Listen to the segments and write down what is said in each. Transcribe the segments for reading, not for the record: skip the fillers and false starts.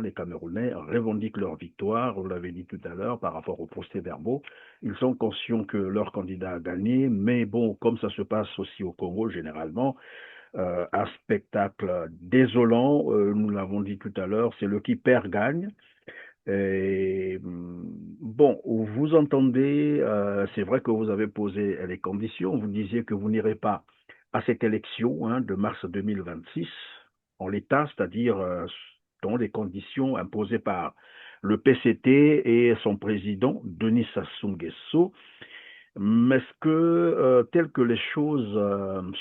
les Camerounais revendiquent leur victoire, vous l'avez dit tout à l'heure, par rapport aux procès-verbaux. Ils sont conscients que leur candidat a gagné, mais bon, comme ça se passe aussi au Congo généralement, un spectacle désolant, nous l'avons dit tout à l'heure, c'est le qui perd gagne. Et bon, vous entendez, c'est vrai que vous avez posé les conditions, vous disiez que vous n'irez pas à cette élection de mars 2026 en l'état, c'est-à-dire dans les conditions imposées par le PCT et son président, Denis Sassou Nguesso. Mais est-ce que, telles que les choses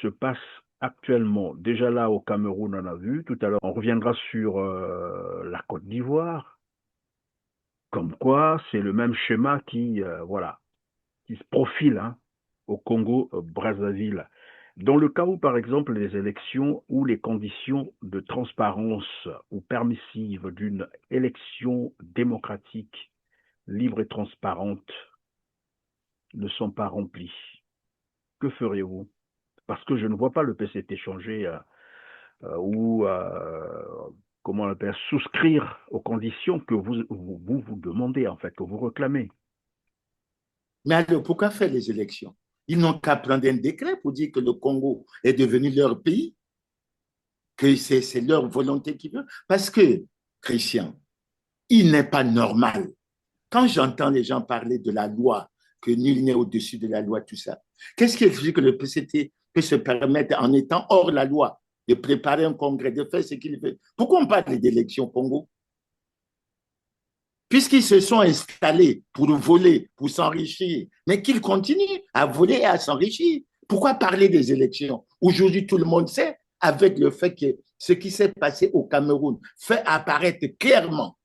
se passent actuellement, déjà là au Cameroun, on a vu, tout à l'heure, on reviendra sur la Côte d'Ivoire, comme quoi c'est le même schéma voilà, qui se profile au Congo-Brazzaville. Dans le cas où, par exemple, les élections ou les conditions de transparence ou permissives d'une élection démocratique, libre et transparente ne sont pas remplies, que ferez-vous? Parce que je ne vois pas le PCT changer ou, comment on appelle, souscrire aux conditions que vous demandez, en fait, que vous réclamez. Mais alors, pourquoi faire les élections? Ils n'ont qu'à prendre un décret pour dire que le Congo est devenu leur pays, que c'est leur volonté qui veut. Parce que, Christian, il n'est pas normal. Quand j'entends les gens parler de la loi, que nul n'est au-dessus de la loi, tout ça, qu'est-ce qui explique que le PCT peut se permettre, en étant hors la loi, de préparer un congrès, de faire ce qu'il veut? Pourquoi on parle d'élections au Congo? Puisqu'ils se sont installés pour voler, pour s'enrichir, mais qu'ils continuent à voler et à s'enrichir. Pourquoi parler des élections? Aujourd'hui, tout le monde sait, avec le fait que ce qui s'est passé au Cameroun fait apparaître clairement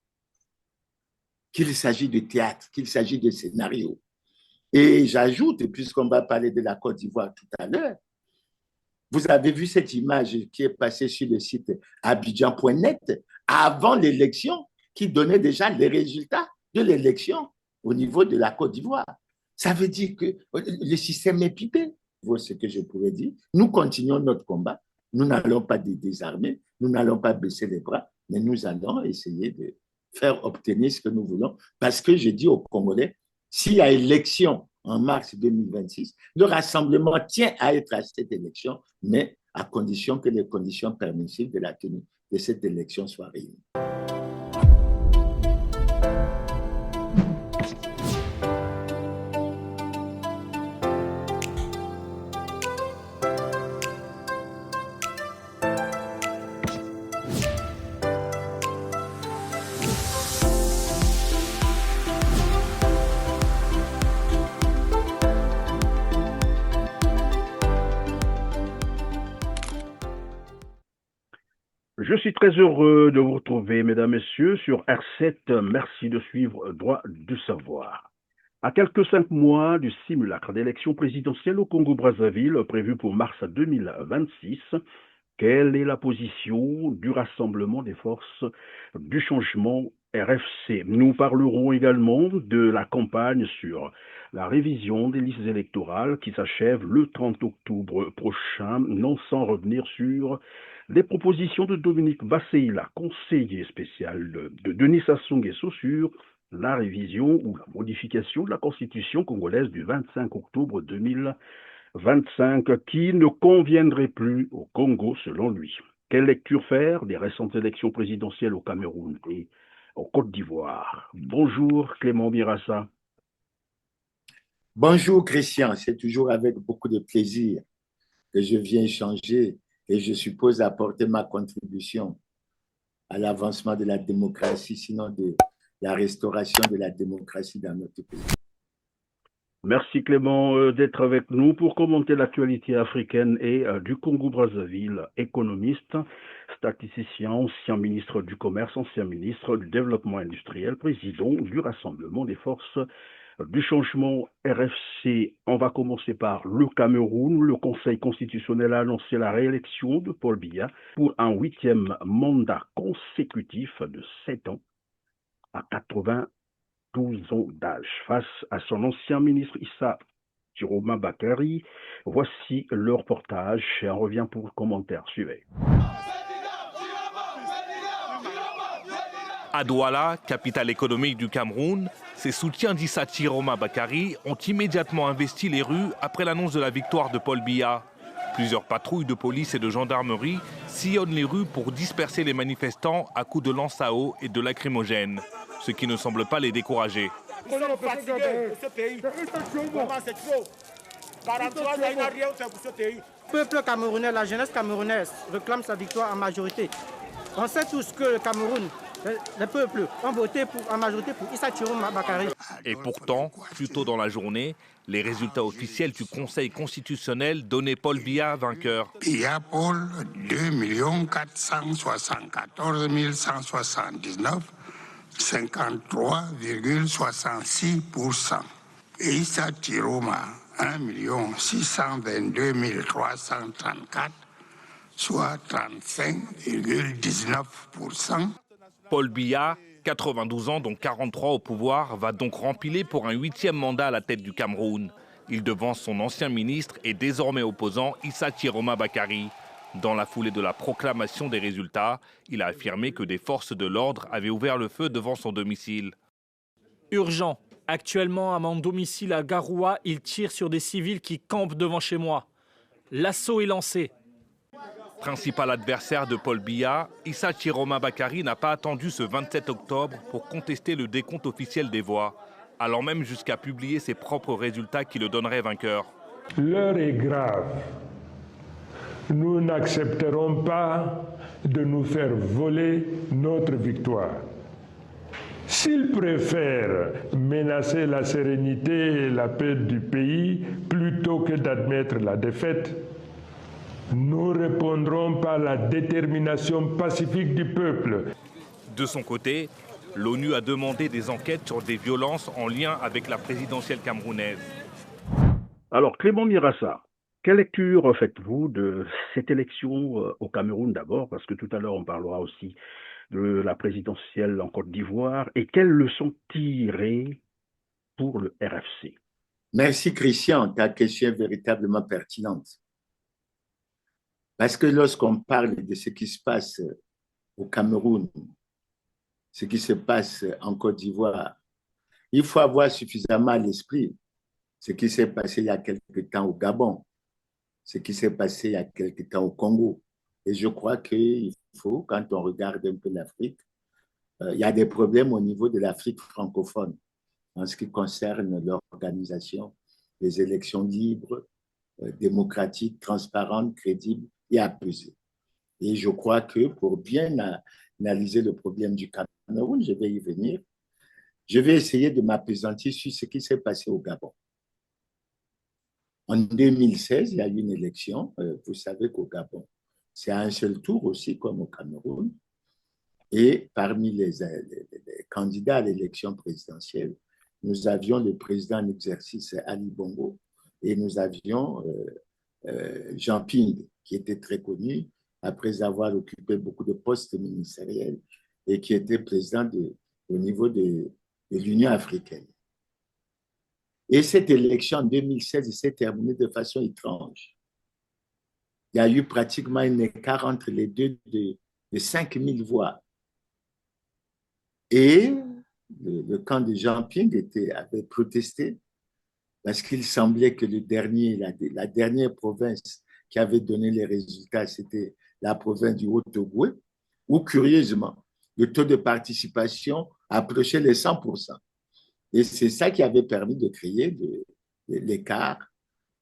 qu'il s'agit de théâtre, qu'il s'agit de scénario. Et j'ajoute, puisqu'on va parler de la Côte d'Ivoire tout à l'heure, vous avez vu cette image qui est passée sur le site abidjan.net avant l'élection, qui donnait déjà les résultats de l'élection au niveau de la Côte d'Ivoire. Ça veut dire que le système est pipé. Voilà ce que je pourrais dire. Nous continuons notre combat. Nous n'allons pas désarmer, nous n'allons pas baisser les bras, mais nous allons essayer de faire obtenir ce que nous voulons. Parce que je dis aux Congolais, s'il y a élection en mars 2026, le rassemblement tient à être à cette élection, mais à condition que les conditions permissives de la tenue de cette élection soient réunies. Je suis très heureux de vous retrouver, mesdames, messieurs, sur R7. Merci de suivre Droit du savoir. À quelques 5 mois du simulacre d'élection présidentielle au Congo-Brazzaville prévu pour mars 2026, quelle est la position du Rassemblement des forces du changement RFC? Nous parlerons également de la campagne sur la révision des listes électorales qui s'achève le 30 octobre prochain, non sans revenir sur les propositions de Dominique Basseila, conseiller spécial de Denis Sassou Nguesso sur la révision ou la modification de la Constitution congolaise du 25 octobre 2025 qui ne conviendrait plus au Congo selon lui. Quelle lecture faire des récentes élections présidentielles au Cameroun et en Côte d'Ivoire? Bonjour Clément Birassa. Bonjour Christian, c'est toujours avec beaucoup de plaisir que je viens échanger et je suppose apporter ma contribution à l'avancement de la démocratie, sinon de la restauration de la démocratie dans notre pays. Merci Clément d'être avec nous pour commenter l'actualité africaine et du Congo-Brazzaville, économiste, statisticien, ancien ministre du Commerce, ancien ministre du Développement industriel, président du Rassemblement des forces du changement RFC. On va commencer par le Cameroun. Le Conseil constitutionnel a annoncé la réélection de Paul Biya pour un 8e mandat consécutif de 7 ans à 92 ans d'âge. Face à son ancien ministre Issa Tiroma Bakary, voici le reportage et on revient pour le commentaire. Suivez. À Douala, capitale économique du Cameroun, ses soutiens d'Issa Chiroma Bakary ont immédiatement investi les rues après l'annonce de la victoire de Paul Biya. Plusieurs patrouilles de police et de gendarmerie sillonnent les rues pour disperser les manifestants à coups de lance à eau et de lacrymogènes, ce qui ne semble pas les décourager. Nous sommes fatigués de ce pays. Vraiment, c'est trop. 43 ans, il n'a rien fait pour ce pays. Le peuple camerounais, la jeunesse camerounaise réclame sa victoire en majorité. On sait tous que le Cameroun, le peuple ont voté en majorité pour Issa Chiroma Bakary. Et pourtant, plus tôt dans la journée, les résultats officiels du Conseil constitutionnel donnaient Paul Biya vainqueur. Biya Paul, 2 474 179, 53,66%. Et Issa Chiroma, 1 622 334, soit 35,19%. Paul Biya, 92 ans, dont 43 au pouvoir, va donc rempiler pour un 8e mandat à la tête du Cameroun. Il devance son ancien ministre et désormais opposant Issa Chiroma Bakary. Dans la foulée de la proclamation des résultats, il a affirmé que des forces de l'ordre avaient ouvert le feu devant son domicile. Urgent. Actuellement, à mon domicile à Garoua, ils tirent sur des civils qui campent devant chez moi. L'assaut est lancé. Principal adversaire de Paul Biya, Issa Chiroma Bakary n'a pas attendu ce 27 octobre pour contester le décompte officiel des voix, allant même jusqu'à publier ses propres résultats qui le donneraient vainqueur. L'heure est grave. Nous n'accepterons pas de nous faire voler notre victoire. S'ils préfèrent menacer la sérénité et la paix du pays plutôt que d'admettre la défaite, nous répondrons par la détermination pacifique du peuple. De son côté, l'ONU a demandé des enquêtes sur des violences en lien avec la présidentielle camerounaise. Alors, Clément Mirassa, quelle lecture faites-vous de cette élection au Cameroun d'abord? Parce que tout à l'heure, on parlera aussi de la présidentielle en Côte d'Ivoire. Et quelles leçons tirer pour le RFC? Merci Christian, ta question est véritablement pertinente. Parce que lorsqu'on parle de ce qui se passe au Cameroun, ce qui se passe en Côte d'Ivoire, il faut avoir suffisamment à l'esprit ce qui s'est passé il y a quelque temps au Gabon, ce qui s'est passé il y a quelque temps au Congo. Et je crois qu'il faut, quand on regarde un peu l'Afrique, il y a des problèmes au niveau de l'Afrique francophone en ce qui concerne l'organisation des élections libres, démocratiques, transparentes, crédibles et apaisées. Et je crois que pour bien analyser le problème du Cameroun, je vais y venir, je vais essayer de m'appesantir sur ce qui s'est passé au Gabon. En 2016, il y a eu une élection. Vous savez qu'au Gabon, c'est à un seul tour aussi, comme au Cameroun. Et parmi les candidats à l'élection présidentielle, nous avions le président en exercice Ali Bongo et nous avions Jean Ping, qui était très connu après avoir occupé beaucoup de postes ministériels et qui était président au niveau de l'Union africaine. Et cette élection en 2016 s'est terminée de façon étrange. Il y a eu pratiquement un écart entre les deux de 5 000 voix. Et le camp de Jean Ping avait protesté parce qu'il semblait que la dernière province qui avait donné les résultats, c'était la province du Haut-Ogooué, où curieusement, le taux de participation approchait les 100%. Et c'est ça qui avait permis de créer l'écart.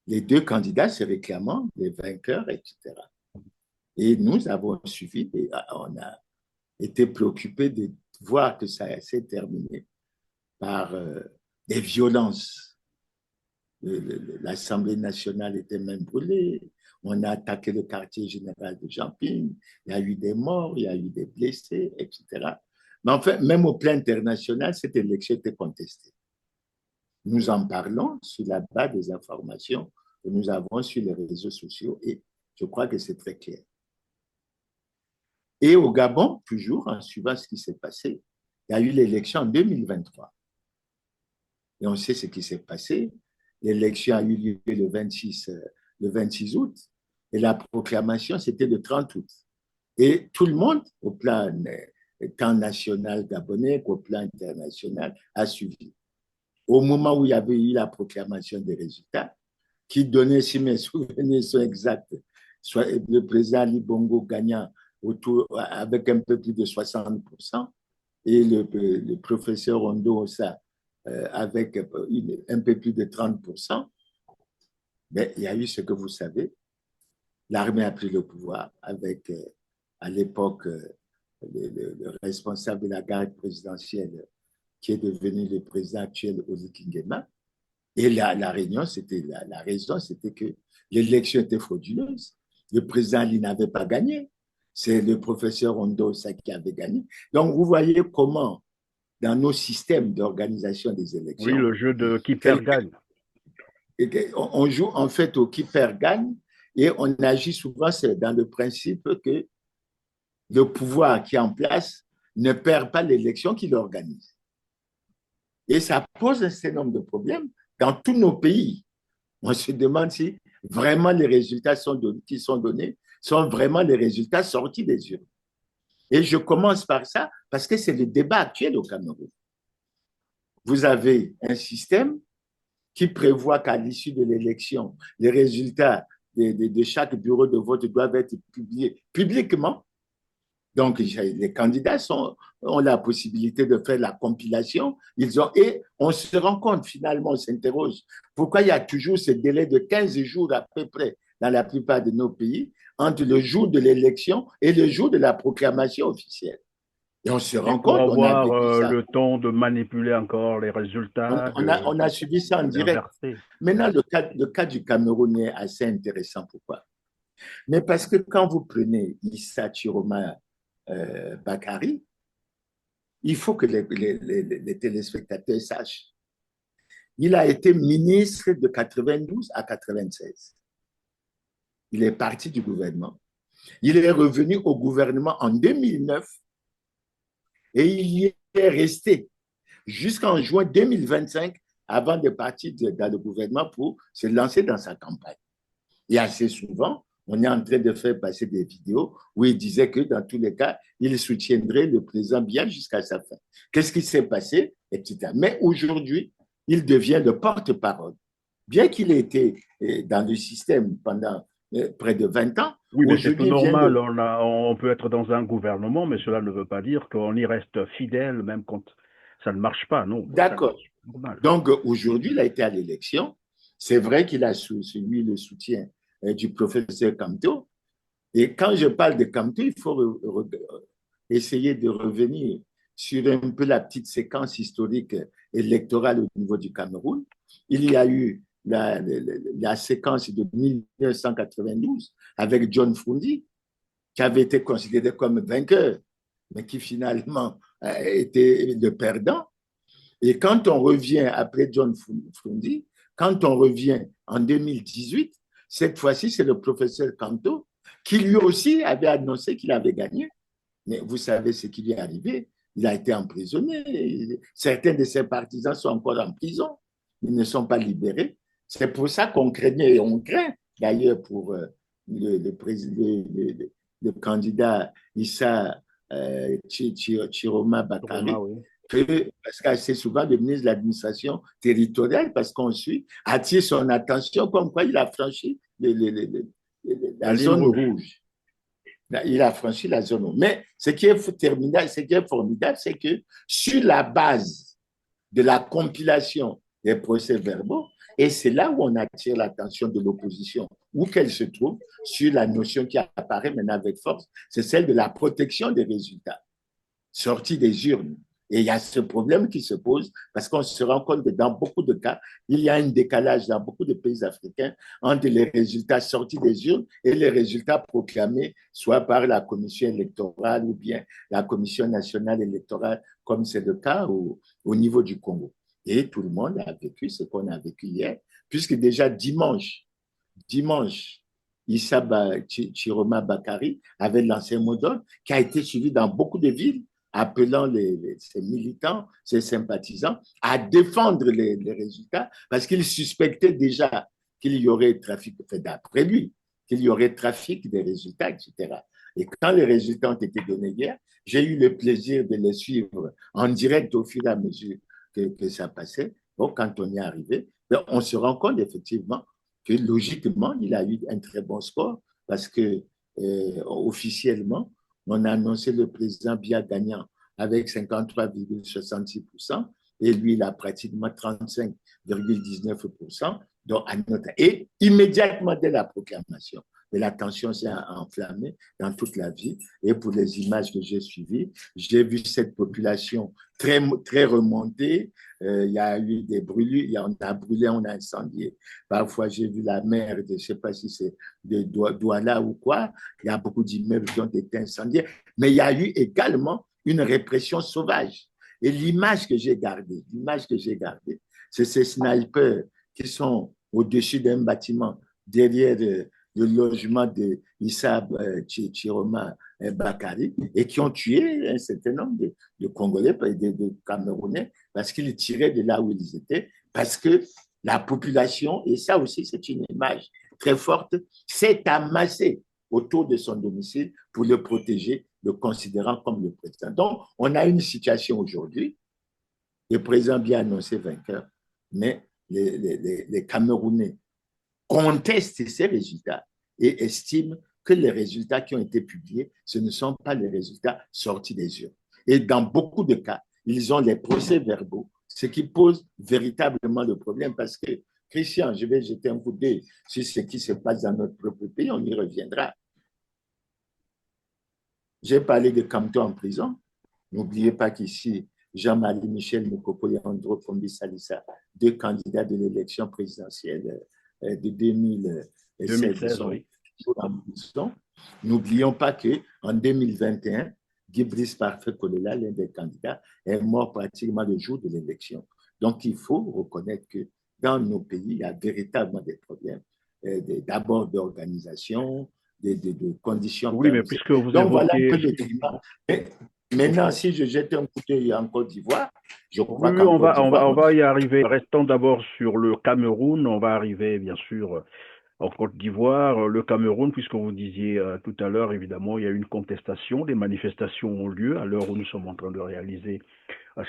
Les deux candidats se réclamant, les vainqueurs, etc. Et nous avons suivi, et on a été préoccupés de voir que ça s'est terminé par des violences. L'Assemblée nationale était même brûlée. On a attaqué le quartier général de Jean Ping. Il y a eu des morts, il y a eu des blessés, etc. Mais enfin, même au plan international, cette élection était contestée. Nous en parlons sur la base des informations que nous avons sur les réseaux sociaux et je crois que c'est très clair. Et au Gabon, toujours en suivant ce qui s'est passé, il y a eu l'élection en 2023. Et on sait ce qui s'est passé. L'élection a eu lieu le 26 août et la proclamation, c'était le 30 août. Et tout le monde, au plan tant national gabonais qu'au plan international, a suivi. Au moment où il y avait eu la proclamation des résultats, qui donnait, si mes souvenirs sont exacts, soit le président Ali Bongo gagnant avec un peu plus de 60%, et le professeur Ondo Ossa avec un peu plus de 30%, mais il y a eu ce que vous savez. L'armée a pris le pouvoir avec, à l'époque, le responsable de la garde présidentielle qui est devenu le président actuel, Oligui Nguema. Et la raison, c'était que l'élection était frauduleuse. Le président Ali n'avait pas gagné. C'est le professeur Ondo Ossa qui avait gagné. Donc, vous voyez comment, dans nos systèmes d'organisation des élections… Oui, le jeu de qui perd gagne. On joue en fait au qui perd gagne et on agit souvent dans le principe que le pouvoir qui est en place ne perd pas l'élection qu'il organise. Et ça pose un certain nombre de problèmes dans tous nos pays. On se demande si vraiment les résultats qui sont donnés sont vraiment les résultats sortis des urnes. Et je commence par ça parce que c'est le débat actuel au Cameroun. Vous avez un système qui prévoit qu'à l'issue de l'élection, les résultats de chaque bureau de vote doivent être publiés publiquement. Donc, les candidats ont la possibilité de faire la compilation. Et on se rend compte, finalement, on s'interroge, pourquoi il y a toujours ce délai de 15 jours à peu près dans la plupart de nos pays entre le jour de l'élection et le jour de la proclamation officielle. Et on se rend compte, on a vécu ça. Le temps de manipuler encore les résultats. On a subi ça en direct. Maintenant, le cas du Cameroun est assez intéressant. Pourquoi? Mais parce que quand vous prenez Issa Chiroma Bakari, il faut que les téléspectateurs sachent. Il a été ministre de 92 à 96. Il est parti du gouvernement. Il est revenu au gouvernement en 2009 et il y est resté jusqu'en juin 2025 avant de partir dans le gouvernement pour se lancer dans sa campagne. Et assez souvent, on est en train de faire passer des vidéos où il disait que dans tous les cas, il soutiendrait le président bien jusqu'à sa fin. Qu'est-ce qui s'est passé, etc. Mais aujourd'hui, il devient le porte-parole. Bien qu'il ait été dans le système pendant près de 20 ans. Oui, mais c'est tout normal. On peut être dans un gouvernement, mais cela ne veut pas dire qu'on y reste fidèle, même quand ça ne marche pas, non. D'accord. Donc, aujourd'hui, il a été à l'élection. C'est vrai qu'il a suivi le soutien du professeur Kamto. Et quand je parle de Kamto, il faut essayer de revenir sur un peu la petite séquence historique électorale au niveau du Cameroun. Il y a eu la séquence de 1992 avec John Frundi, qui avait été considéré comme vainqueur, mais qui finalement était le perdant. Et quand on revient après John Frundi, quand on revient en 2018, cette fois-ci, c'est le professeur Kamto qui lui aussi avait annoncé qu'il avait gagné. Mais vous savez ce qui lui est arrivé. Il a été emprisonné. Certains de ses partisans sont encore en prison. Ils ne sont pas libérés. C'est pour ça qu'on craignait, et on craint d'ailleurs pour le candidat Issa Chiroma Bakari, parce qu'assez souvent le ministre de l'administration territoriale, parce qu'on suit, attire son attention comme quoi il a franchi la zone rouge. Il a franchi la zone rouge. Mais ce qui est formidable, c'est que sur la base de la compilation des procès-verbaux, et c'est là où on attire l'attention de l'opposition, où qu'elle se trouve, sur la notion qui apparaît maintenant avec force, c'est celle de la protection des résultats sortis des urnes. Et il y a ce problème qui se pose parce qu'on se rend compte que dans beaucoup de cas, il y a un décalage dans beaucoup de pays africains entre les résultats sortis des urnes et les résultats proclamés soit par la commission électorale ou bien la commission nationale électorale, comme c'est le cas au niveau du Congo. Et tout le monde a vécu ce qu'on a vécu hier, puisque déjà dimanche, Issa Chiroma Bakari avait lancé un mot d'ordre qui a été suivi dans beaucoup de villes, appelant ses militants, ses sympathisants à défendre les résultats parce qu'il suspectait déjà qu'il y aurait trafic, d'après lui, qu'il y aurait trafic des résultats, etc. Et quand les résultats ont été donnés hier, j'ai eu le plaisir de les suivre en direct au fur et à mesure que ça passait. Donc, quand on y est arrivé, on se rend compte effectivement que logiquement, il a eu un très bon score parce que officiellement, on a annoncé le président Biya gagnant avec 53,66% et lui, il a pratiquement 35,19%. Donc, et immédiatement dès la proclamation, mais la tension s'est enflammée dans toute la ville. Et pour les images que j'ai suivies, j'ai vu cette population très, très remontée. Il y a eu des brûlures, on a brûlé, on a incendié. Parfois, j'ai vu la mer, je ne sais pas si c'est de Douala ou quoi. Il y a beaucoup d'immeubles qui ont été incendiés. Mais il y a eu également une répression sauvage. Et l'image que j'ai gardée, c'est ces snipers qui sont au-dessus d'un bâtiment, derrière le logement de Issa Chiroma Bakari, et qui ont tué un certain nombre de Congolais, de Camerounais, parce qu'ils tiraient de là où ils étaient, parce que la population, et ça aussi c'est une image très forte, s'est amassée autour de son domicile pour le protéger, le considérant comme le président. Donc, on a une situation aujourd'hui, le président bien annoncé vainqueur, mais les Camerounais contestent ces résultats et estiment que les résultats qui ont été publiés, ce ne sont pas les résultats sortis des urnes. Et dans beaucoup de cas, ils ont les procès-verbaux, ce qui pose véritablement le problème parce que, Christian, je vais jeter un coup d'œil sur ce qui se passe dans notre propre pays, on y reviendra. J'ai parlé de Kamto en prison. N'oubliez pas qu'ici, Jean-Marie Michel Mokoko et Andro Kombi Salissa, deux candidats de l'élection présidentielle de 2016 oui. En prison. N'oublions pas qu'en 2021, Guy-Brice Parfait-Kolela, l'un des candidats, est mort pratiquement le jour de l'élection. Donc, il faut reconnaître que dans nos pays, il y a véritablement des problèmes, d'abord d'organisation, de conditions. Oui, mais puisque vous donc, évoquez... voilà un peu le climat. Maintenant, si je jette un coup d'œil en Côte d'Ivoire, je crois oui, on va y arriver. Restons d'abord sur le Cameroun. On va arriver, bien sûr, en Côte d'Ivoire. Le Cameroun, puisque vous disiez tout à l'heure, évidemment, il y a eu une contestation. Des manifestations ont lieu à l'heure où nous sommes en train de réaliser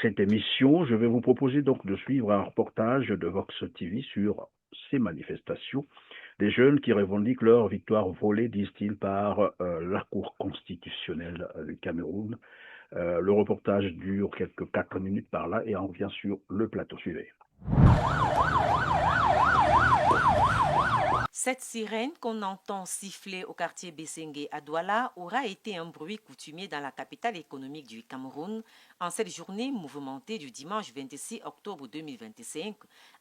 cette émission. Je vais vous proposer donc de suivre un reportage de Vox TV sur ces manifestations. Des jeunes qui revendiquent leur victoire volée, disent-ils, par la Cour constitutionnelle du Cameroun. Le reportage dure quelques 4 minutes par là et on revient sur le plateau suivant. Cette sirène qu'on entend siffler au quartier Bessengue à Douala aura été un bruit coutumier dans la capitale économique du Cameroun en cette journée mouvementée du dimanche 26 octobre 2025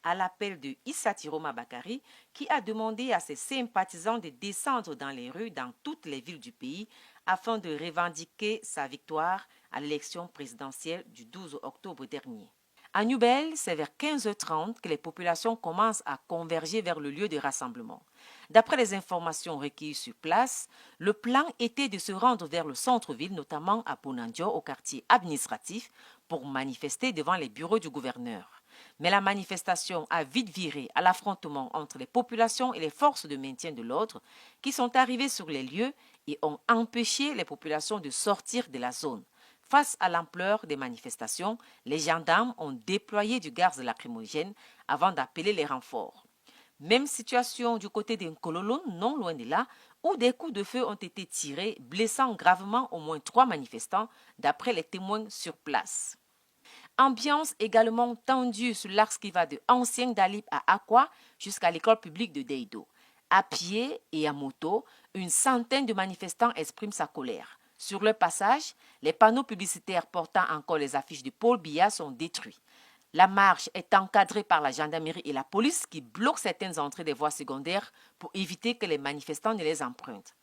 à l'appel de Issa Chiroma Bakari qui a demandé à ses sympathisants de descendre dans les rues dans toutes les villes du pays afin de revendiquer sa victoire à l'élection présidentielle du 12 octobre dernier. À Nubel, c'est vers 15h30 que les populations commencent à converger vers le lieu de rassemblement. D'après les informations recueillies sur place, le plan était de se rendre vers le centre-ville, notamment à Bonandio, au quartier administratif, pour manifester devant les bureaux du gouverneur. Mais la manifestation a vite viré à l'affrontement entre les populations et les forces de maintien de l'ordre qui sont arrivées sur les lieux et ont empêché les populations de sortir de la zone. Face à l'ampleur des manifestations, les gendarmes ont déployé du gaz lacrymogène avant d'appeler les renforts. Même situation du côté d'Nkololo, non loin de là, où des coups de feu ont été tirés, blessant gravement au moins 3 manifestants, d'après les témoins sur place. Ambiance également tendue sur l'axe qui va de Ancien Dalip à Akwa jusqu'à l'école publique de Deido. À pied et à moto, une centaine de manifestants expriment sa colère. Sur le passage, les panneaux publicitaires portant encore les affiches de Paul Biya sont détruits. La marche est encadrée par la gendarmerie et la police qui bloquent certaines entrées des voies secondaires pour éviter que les manifestants ne les empruntent.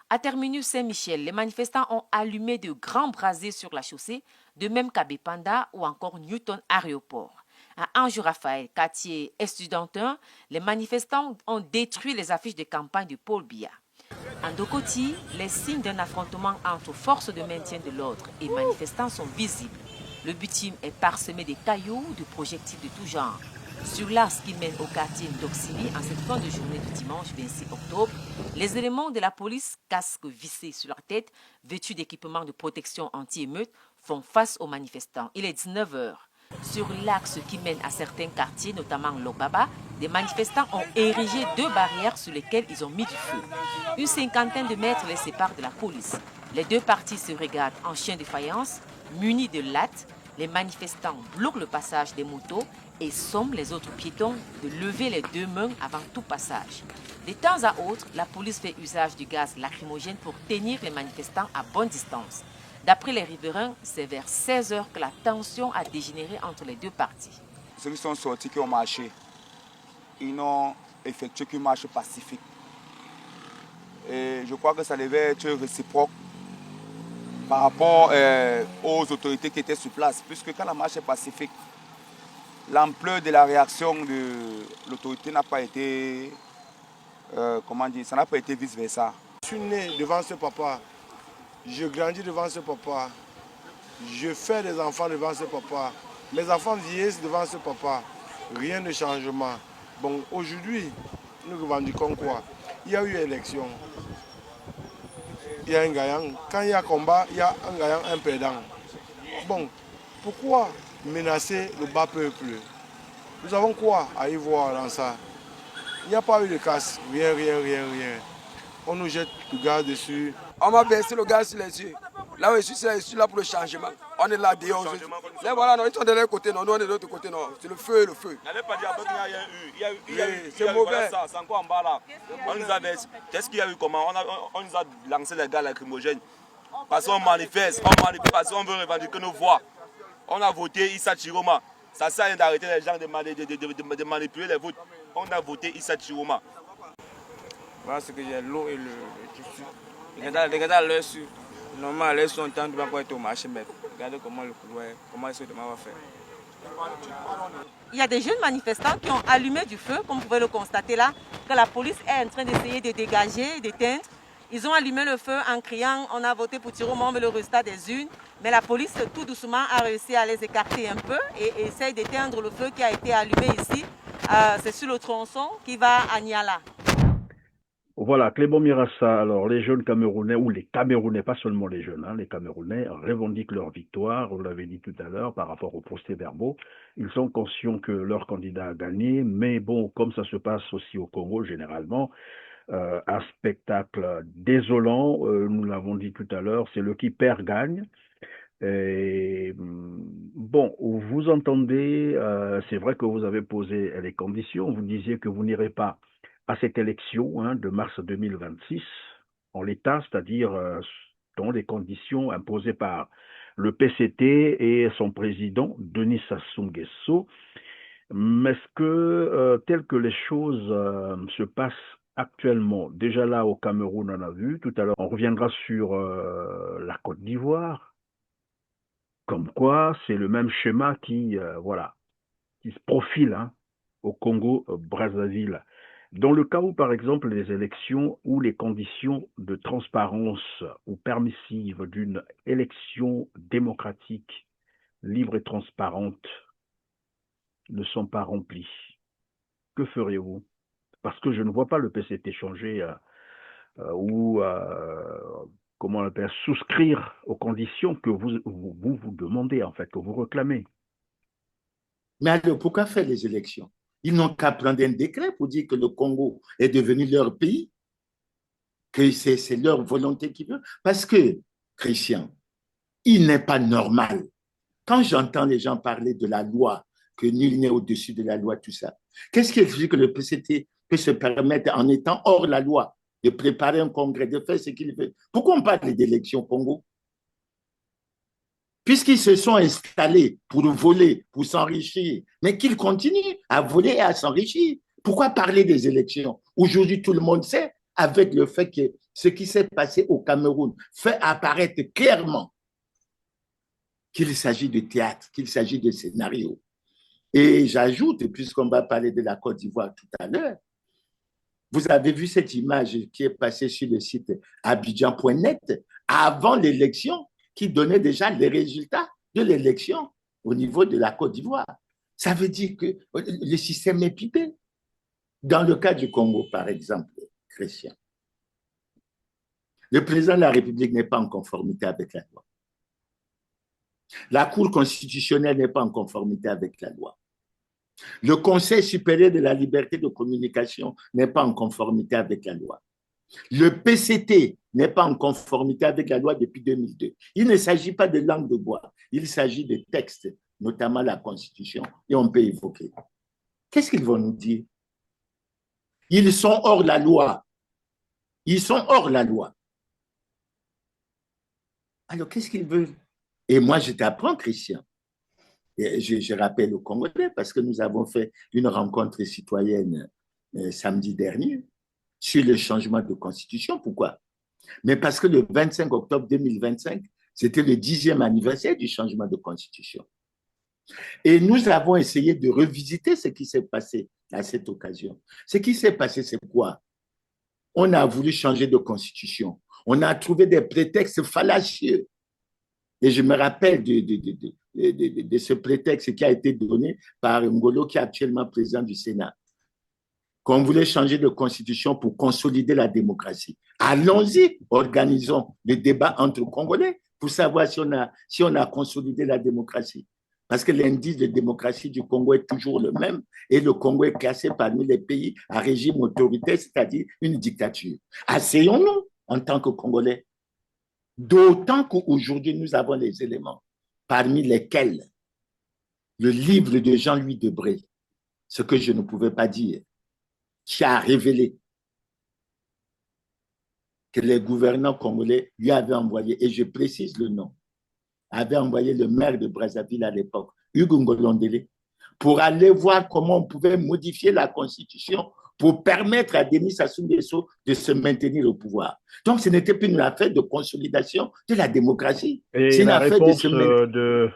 À Terminus Saint-Michel, les manifestants ont allumé de grands brasiers sur la chaussée, de même qu'à Bepanda ou encore Newton Aéroport. À Anjou-Raphaël, quartier estudiantin, les manifestants ont détruit les affiches de campagne de Paul Biya. En Dokoti, les signes d'un affrontement entre forces de maintien de l'ordre et manifestants sont visibles. Le bitume est parsemé de cailloux, de projectiles de tout genre. Sur l'axe qui mène au quartier Ndoxili, en cette fin de journée du dimanche 26 octobre, Les éléments de la police, casques vissés sur leur tête, vêtus d'équipements de protection anti-émeute, font face aux manifestants. Il est 19 h. Sur l'axe qui mène à certains quartiers, notamment Lobaba, des manifestants ont érigé 2 barrières sur lesquelles ils ont mis du feu. Une cinquantaine de mètres les séparent de la police. Les 2 parties se regardent en chien de faïence, munis de lattes. Les manifestants bloquent le passage des motos et somment les autres piétons de lever les 2 mains avant tout passage. De temps à autre, la police fait usage du gaz lacrymogène pour tenir les manifestants à bonne distance. D'après les riverains, c'est vers 16 h que la tension a dégénéré entre les 2 parties. Ceux qui sont sortis, qui ont marché, ils n'ont effectué qu'une marche pacifique. Et je crois que ça devait être réciproque par rapport aux autorités qui étaient sur place, puisque quand la marche est pacifique, l'ampleur de la réaction de l'autorité n'a pas été, ça n'a pas été vice-versa. Je suis né devant ce papa, je grandis devant ce papa, je fais des enfants devant ce papa, mes enfants vieillissent devant ce papa, rien de changement. Bon, aujourd'hui, nous revendiquons quoi? Il y a eu élection, il y a un gagnant. Quand il y a combat, il y a un gagnant, un perdant. Bon, pourquoi menacer le bas peuple? Nous avons quoi à y voir dans ça? Il n'y a pas eu de casse, rien. On nous jette du gaz dessus. On m'a versé le gaz sur les yeux. Là où je suis là pour le changement. On est là dehors. Là, voilà, non, ils sont de l'autre côté, non, nous on est de l'autre côté, non. C'est le feu. N'allez pas dire qu'il y a eu. C'est mauvais. C'est encore en bas là. On nous a versé. Qu'est-ce qu'il y a eu comment? On nous a lancé les gaz lacrymogènes. Parce qu'on manifeste, parce qu'on veut revendiquer nos voix. On a voté Issa Chiroma. Ça sert à rien d'arrêter les gens de manipuler les votes. On a voté Issa Chiroma. Voilà ce que j'ai, l'eau et le tissu. Les gars, l'heure sur. Normalement, l'heure sur, on tente de pas être au marché, mais regardez comment le couloir, comment ils se demandent à faire. Il y a des jeunes manifestants qui ont allumé du feu, comme vous pouvez le constater là, que la police est en train d'essayer de dégager, d'éteindre. Ils ont allumé le feu en criant « on a voté pour Chiroma, on veut le résultat des urnes ». Mais la police, tout doucement, a réussi à les écarter un peu et essaye d'éteindre le feu qui a été allumé ici. C'est sur le tronçon qui va à Niala. Voilà, Clément Mirassa, alors les jeunes Camerounais, ou les Camerounais, pas seulement les jeunes, les Camerounais revendiquent leur victoire, on l'avait dit tout à l'heure, par rapport aux procès-verbaux. Ils sont conscients que leur candidat a gagné, mais bon, comme ça se passe aussi au Congo généralement, un spectacle désolant, nous l'avons dit tout à l'heure, c'est le qui perd gagne. Et, bon, vous entendez, c'est vrai que vous avez posé les conditions, vous disiez que vous n'irez pas à cette élection de mars 2026 en l'état, c'est-à-dire dans les conditions imposées par le PCT et son président, Denis Sassou Nguesso. Mais est-ce que, tel que les choses se passent actuellement, déjà là au Cameroun, on a vu, tout à l'heure, on reviendra sur la Côte d'Ivoire, comme quoi c'est le même schéma qui se profile au Congo-Brazzaville. Dans le cas où, par exemple, les élections ou les conditions de transparence ou permissives d'une élection démocratique, libre et transparente ne sont pas remplies, que feriez-vous? Parce que je ne vois pas le PCT changer ou comment on appelle, souscrire aux conditions que vous demandez, en fait, que vous réclamez. Mais alors, pourquoi faire les élections? Ils n'ont qu'à prendre un décret pour dire que le Congo est devenu leur pays, que c'est leur volonté qui veut. Parce que, Christian, il n'est pas normal. Quand j'entends les gens parler de la loi, que nul n'est au-dessus de la loi, tout ça, qu'est-ce qui fait que le PCT peut se permettre, en étant hors la loi, de préparer un congrès, de faire ce qu'il veut? Pourquoi on parle d'élections au Congo? Puisqu'ils se sont installés pour voler, pour s'enrichir, mais qu'ils continuent à voler et à s'enrichir. Pourquoi parler des élections? Aujourd'hui, tout le monde sait, avec le fait que ce qui s'est passé au Cameroun fait apparaître clairement qu'il s'agit de théâtre, qu'il s'agit de scénario. Et j'ajoute, puisqu'on va parler de la Côte d'Ivoire tout à l'heure, vous avez vu cette image qui est passée sur le site abidjan.net avant l'élection, qui donnait déjà les résultats de l'élection au niveau de la Côte d'Ivoire. Ça veut dire que le système est pipé. Dans le cas du Congo, par exemple, Christian, Le président de la République n'est pas en conformité avec la loi. La Cour constitutionnelle n'est pas en conformité avec la loi. Le Conseil supérieur de la liberté de communication n'est pas en conformité avec la loi. Le PCT n'est pas en conformité avec la loi depuis 2002. Il ne s'agit pas de langue de bois, il s'agit de textes, notamment la Constitution, et on peut évoquer. Qu'est-ce qu'ils vont nous dire? Ils sont hors la loi. Ils sont hors la loi. Alors, qu'est-ce qu'ils veulent? Et moi, je t'apprends, Christian. Et je rappelle aux Congolais, parce que nous avons fait une rencontre citoyenne samedi dernier sur le changement de constitution. Pourquoi? Mais parce que le 25 octobre 2025, c'était le 10e anniversaire du changement de constitution. Et nous avons essayé de revisiter ce qui s'est passé à cette occasion. Ce qui s'est passé, c'est quoi? On a voulu changer de constitution. On a trouvé des prétextes fallacieux. Et je me rappelle de ce prétexte qui a été donné par Ngolo, qui est actuellement président du Sénat, qu'on voulait changer de constitution pour consolider la démocratie. Allons-y, organisons le débat entre Congolais pour savoir si on a consolidé la démocratie. Parce que l'indice de démocratie du Congo est toujours le même et le Congo est classé parmi les pays à régime autoritaire, c'est-à-dire une dictature. Asseyons-nous en tant que Congolais. D'autant qu'aujourd'hui, nous avons les éléments, parmi lesquels le livre de Jean-Louis Debré, ce que je ne pouvais pas dire, qui a révélé que les gouvernants congolais lui avaient envoyé, et je précise le nom, avaient envoyé le maire de Brazzaville à l'époque, Hugo Ngolondele, pour aller voir comment on pouvait modifier la constitution pour permettre à Denis Sassou Nguesso de se maintenir au pouvoir. Donc, ce n'était plus une affaire de consolidation de la démocratie. Et la réponse de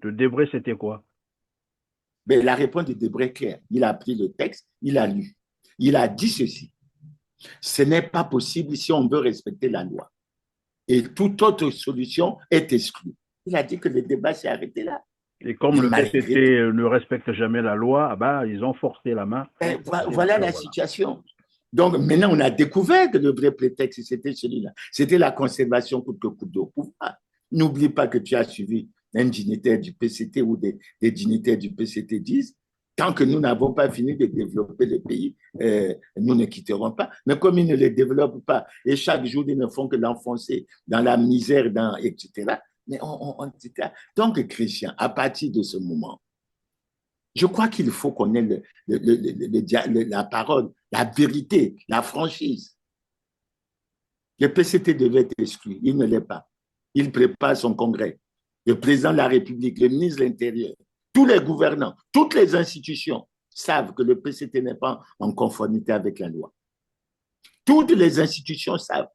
Debré, c'était quoi? Mais la réponse de Debré est claire. Il a pris le texte, il a lu. Il a dit ceci. Ce n'est pas possible si on veut respecter la loi. Et toute autre solution est exclue. Il a dit que le débat s'est arrêté là. Et comme le PCT ne respecte jamais la loi, ils ont forcé la main. Voilà la situation. Donc maintenant, on a découvert que le vrai prétexte, c'était celui-là. C'était la conservation coûte que coûte au pouvoir. N'oublie pas que tu as suivi un dignitaire du PCT ou des dignitaires du PCT disent, tant que nous n'avons pas fini de développer le pays, nous ne quitterons pas. Mais comme ils ne le développent pas, et chaque jour, ils ne font que l'enfoncer dans la misère, etc., mais donc, Christian, à partir de ce moment, je crois qu'il faut qu'on ait la parole, la vérité, la franchise. Le PCT devait être exclu. Il ne l'est pas. Il prépare son congrès. Le président de la République, le ministre de l'Intérieur, tous les gouvernants, toutes les institutions savent que le PCT n'est pas en conformité avec la loi. Toutes les institutions savent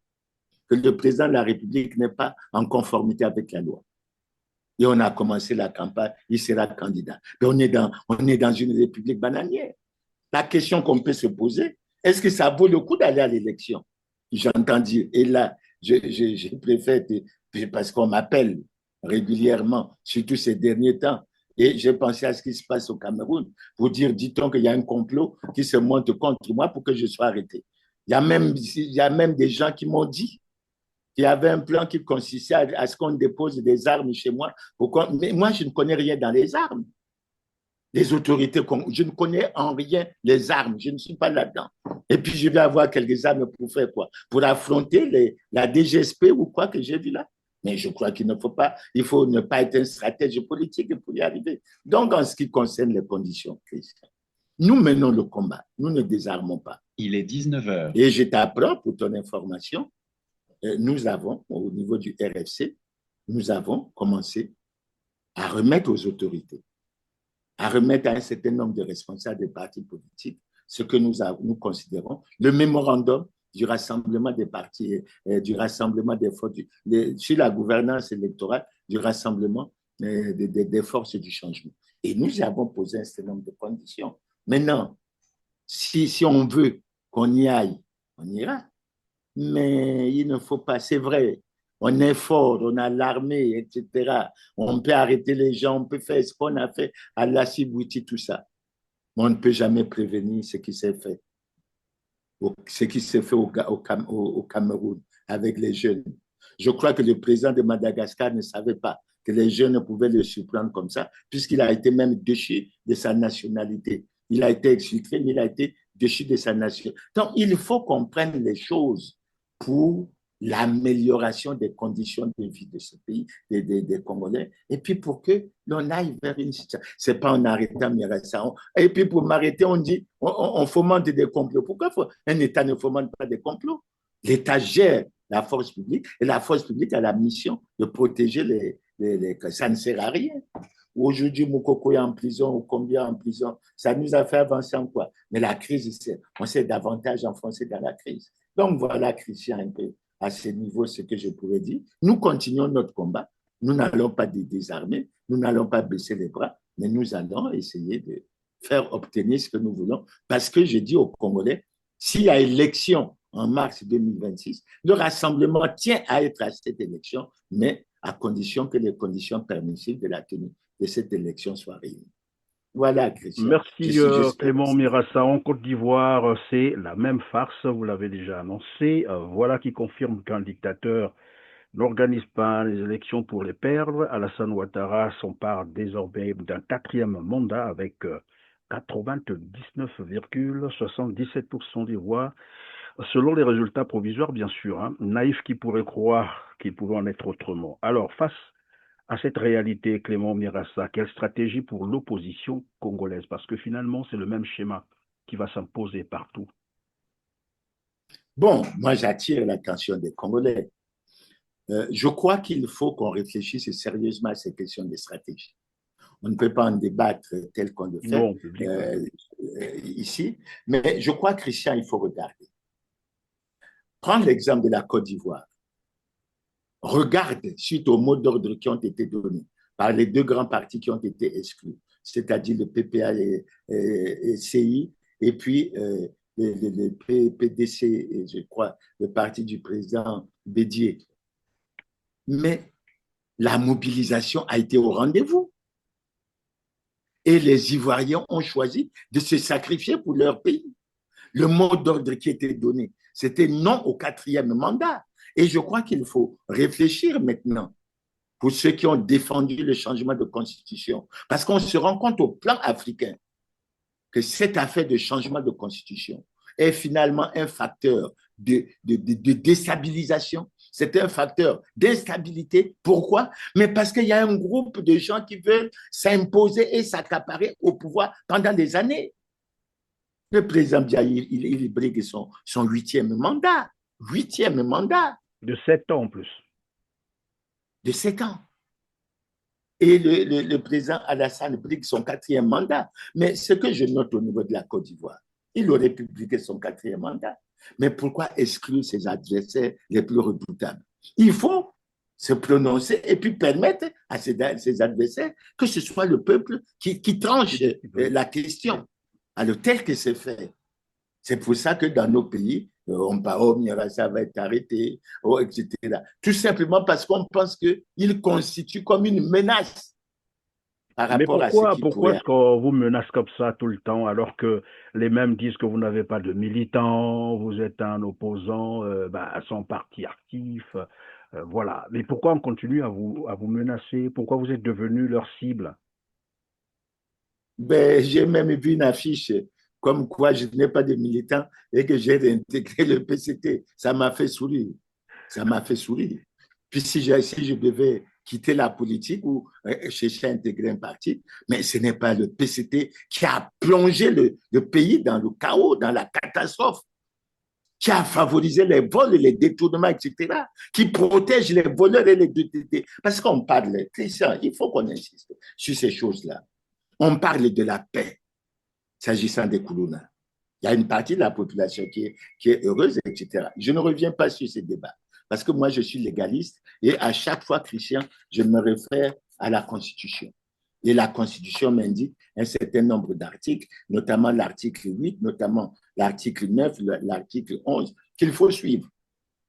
que le président de la République n'est pas en conformité avec la loi. Et on a commencé la campagne, il sera candidat. Mais on est dans une république bananière. La question qu'on peut se poser, est-ce que ça vaut le coup d'aller à l'élection? J'entends dire, et là, je préfère, parce qu'on m'appelle régulièrement, surtout ces derniers temps, et j'ai pensé à ce qui se passe au Cameroun, pour dire, dit-on qu'il y a un complot qui se monte contre moi pour que je sois arrêté. Il y a même des gens qui m'ont dit qu'il y avait un plan qui consistait à ce qu'on dépose des armes chez moi. Mais moi, je ne connais rien dans les armes. Les autorités, je ne connais en rien les armes. Je ne suis pas là-dedans. Et puis, je vais avoir quelques armes pour faire quoi? Pour affronter la DGSP ou quoi que j'ai vu là. Mais je crois qu'il faut ne pas être un stratège politique pour y arriver. Donc, en ce qui concerne les conditions, Christian, nous menons le combat. Nous ne désarmons pas. Il est 19h. Et je t'apprends, pour ton information, nous avons, au niveau du RFC, nous avons commencé à remettre aux autorités, à remettre à un certain nombre de responsables des partis politiques ce que nous considérons le mémorandum du rassemblement des partis, du rassemblement des forces, sur la gouvernance électorale, du rassemblement des forces du changement. Et nous avons posé un certain nombre de conditions. Maintenant, si on veut qu'on y aille, on ira. Mais il ne faut pas, c'est vrai, on est fort, on a l'armée, etc. On peut arrêter les gens, on peut faire ce qu'on a fait à Lassibouti, tout ça. Mais on ne peut jamais prévenir ce qui s'est fait. Ce qui s'est fait au Cameroun, avec les jeunes. Je crois que le président de Madagascar ne savait pas que les jeunes pouvaient le surprendre comme ça, puisqu'il a été même déchu de sa nationalité. Il a été exfiltré, mais il a été déchu de sa nation. Donc, il faut qu'on prenne les choses pour l'amélioration des conditions de vie de ce pays, des Congolais, et puis pour que l'on aille vers une situation. Ce n'est pas en arrêtant Mirassa. Et puis pour m'arrêter, on dit, on fomente des complots. Pourquoi un État ne fomente pas des complots? L'État gère la force publique, et la force publique a la mission de protéger les ça ne sert à rien. Aujourd'hui, Moukoko est en prison, ou combien en prison, ça nous a fait avancer en quoi? Mais la crise, on s'est davantage enfoncé dans la crise. Donc voilà, Christian, un peu à ce niveau, ce que je pourrais dire. Nous continuons notre combat. Nous n'allons pas désarmer, nous n'allons pas baisser les bras, mais nous allons essayer de faire obtenir ce que nous voulons. Parce que je dis aux Congolais, s'il y a élection en mars 2026, le rassemblement tient à être à cette élection, mais à condition que les conditions permissives de la tenue de cette élection soient réunies. Voilà, Christian. Merci Clément Mirassa. En Côte d'Ivoire, c'est la même farce, vous l'avez déjà annoncé. Voilà qui confirme qu'un dictateur n'organise pas les élections pour les perdre. Alassane Ouattara s'empare désormais d'un 4e mandat avec 99,77% des voix, selon les résultats provisoires, bien sûr. Hein. Naïf qui pourrait croire qu'il pouvait en être autrement. Alors, face à cette réalité, Clément Mirassa, quelle stratégie pour l'opposition congolaise? Parce que finalement, c'est le même schéma qui va s'imposer partout. Bon, moi, j'attire l'attention des Congolais. Je crois qu'il faut qu'on réfléchisse sérieusement à ces questions de stratégie. On ne peut pas en débattre tel qu'on le fait ici, mais je crois, Christian, il faut regarder. Prends l'exemple de la Côte d'Ivoire. Regarde, suite aux mots d'ordre qui ont été donnés par les deux grands partis qui ont été exclus, c'est-à-dire le PPA et CI, et puis le PDC, je crois, le parti du président Bédié. Mais la mobilisation a été au rendez-vous. Et les Ivoiriens ont choisi de se sacrifier pour leur pays. Le mot d'ordre qui était donné, c'était non au 4e mandat. Et je crois qu'il faut réfléchir maintenant pour ceux qui ont défendu le changement de constitution. Parce qu'on se rend compte au plan africain que cette affaire de changement de constitution est finalement un facteur de déstabilisation. C'est un facteur d'instabilité. Pourquoi? Mais parce qu'il y a un groupe de gens qui veulent s'imposer et s'accaparer au pouvoir pendant des années. Le président Biya, il brigue son 8e mandat. 8e mandat. De 7 ans en plus. De 7 ans. Et le président Alassane brigue son 4e mandat. Mais ce que je note au niveau de la Côte d'Ivoire, il aurait pu briguer son 4e mandat. Mais pourquoi exclure ses adversaires les plus redoutables? Il faut se prononcer et puis permettre à ses adversaires que ce soit le peuple qui tranche la question. Alors, tel que c'est fait, c'est pour ça que dans nos pays, on parle, oh, Mirassa va être arrêté, oh, etc. Tout simplement parce qu'on pense qu'il constitue comme une menace par rapport à ce qui pourrait... Pourquoi est-ce qu'on vous menace comme ça tout le temps, alors que les mêmes disent que vous n'avez pas de militants, vous êtes un opposant à son parti actif, voilà. Mais pourquoi on continue à vous menacer? Pourquoi vous êtes devenu leur cible? J'ai même vu une affiche comme quoi je n'ai pas de militants et que j'ai réintégré le PCT. Ça m'a fait sourire. Ça m'a fait sourire. Puis si je devais quitter la politique ou chercher à intégrer un parti, mais ce n'est pas le PCT qui a plongé le pays dans le chaos, dans la catastrophe, qui a favorisé les vols et les détournements, etc., qui protège les voleurs et les détournements. Parce qu'on parle, Christian, il faut qu'on insiste sur ces choses-là. On parle de la paix, s'agissant des Koulouna. Il y a une partie de la population qui est heureuse, etc. Je ne reviens pas sur ces débats, parce que moi, je suis légaliste, et à chaque fois, Christian, je me réfère à la Constitution. Et la Constitution m'indique un certain nombre d'articles, notamment l'article 8, notamment l'article 9, l'article 11, qu'il faut suivre.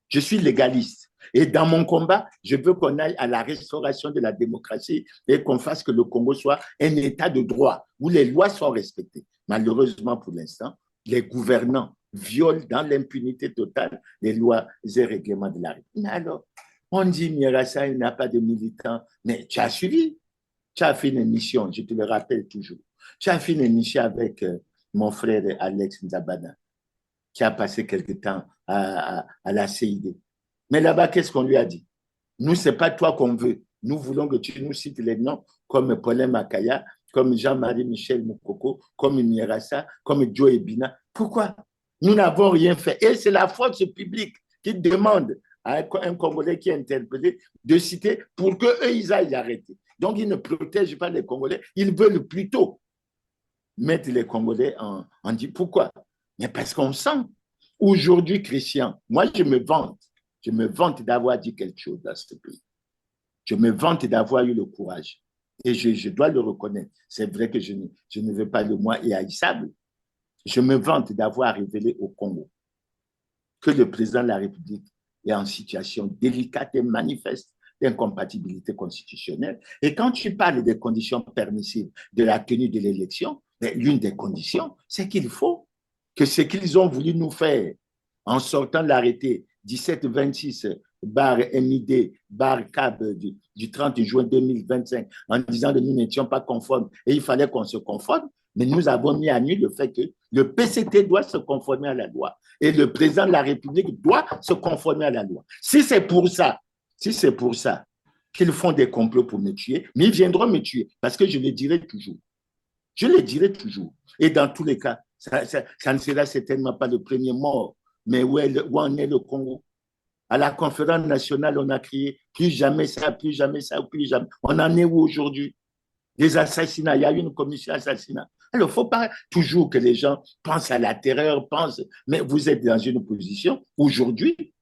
Je suis légaliste. Et dans mon combat, je veux qu'on aille à la restauration de la démocratie et qu'on fasse que le Congo soit un état de droit où les lois sont respectées. Malheureusement, pour l'instant, les gouvernants violent dans l'impunité totale les lois et règlements de la République. Mais alors, on dit Mirassa, il n'a pas de militants, mais tu as suivi, tu as fait une émission, je te le rappelle toujours, tu as fait une émission avec mon frère Alex Nzabana, qui a passé quelque temps à la CID. Mais là-bas, qu'est-ce qu'on lui a dit? Nous, ce n'est pas toi qu'on veut. Nous voulons que tu nous cites les noms comme Paulin Makaya, comme Jean-Marie Michel Moukoko, comme Mirassa, comme Joe Ebina. Pourquoi? Nous n'avons rien fait. Et c'est la force publique qui demande à un Congolais qui est interpellé de citer pour qu'eux, ils aillent arrêter. Donc, ils ne protègent pas les Congolais. Ils veulent plutôt mettre les Congolais en dit. Pourquoi? Mais parce qu'on sent. Aujourd'hui, Christian, moi, je me vante d'avoir dit quelque chose dans ce pays. Je me vante d'avoir eu le courage. Et je dois le reconnaître. C'est vrai que je ne veux pas de moi haïssable. Je me vante d'avoir révélé au Congo que le président de la République est en situation délicate et manifeste d'incompatibilité constitutionnelle. Et quand tu parles des conditions permissives de la tenue de l'élection, l'une des conditions, c'est qu'il faut que ce qu'ils ont voulu nous faire en sortant de l'arrêté 1726 bar MID bar CAB du 30 juin 2025 en disant que nous n'étions pas conformes et il fallait qu'on se conforme, mais nous avons mis à nu le fait que le PCT doit se conformer à la loi et le président de la République doit se conformer à la loi. Si c'est pour ça qu'ils font des complots pour me tuer, mais ils viendront me tuer parce que je le dirai toujours. Je le dirai toujours. Et dans tous les cas, ça ne sera certainement pas le premier mort, mais où en est le Congo? À la conférence nationale, on a crié plus jamais ça, plus jamais ça, plus jamais. On en est où aujourd'hui? Les assassinats, il y a eu une commission assassinat. Alors, il ne faut pas toujours que les gens pensent à la terreur, mais vous êtes dans une position aujourd'hui,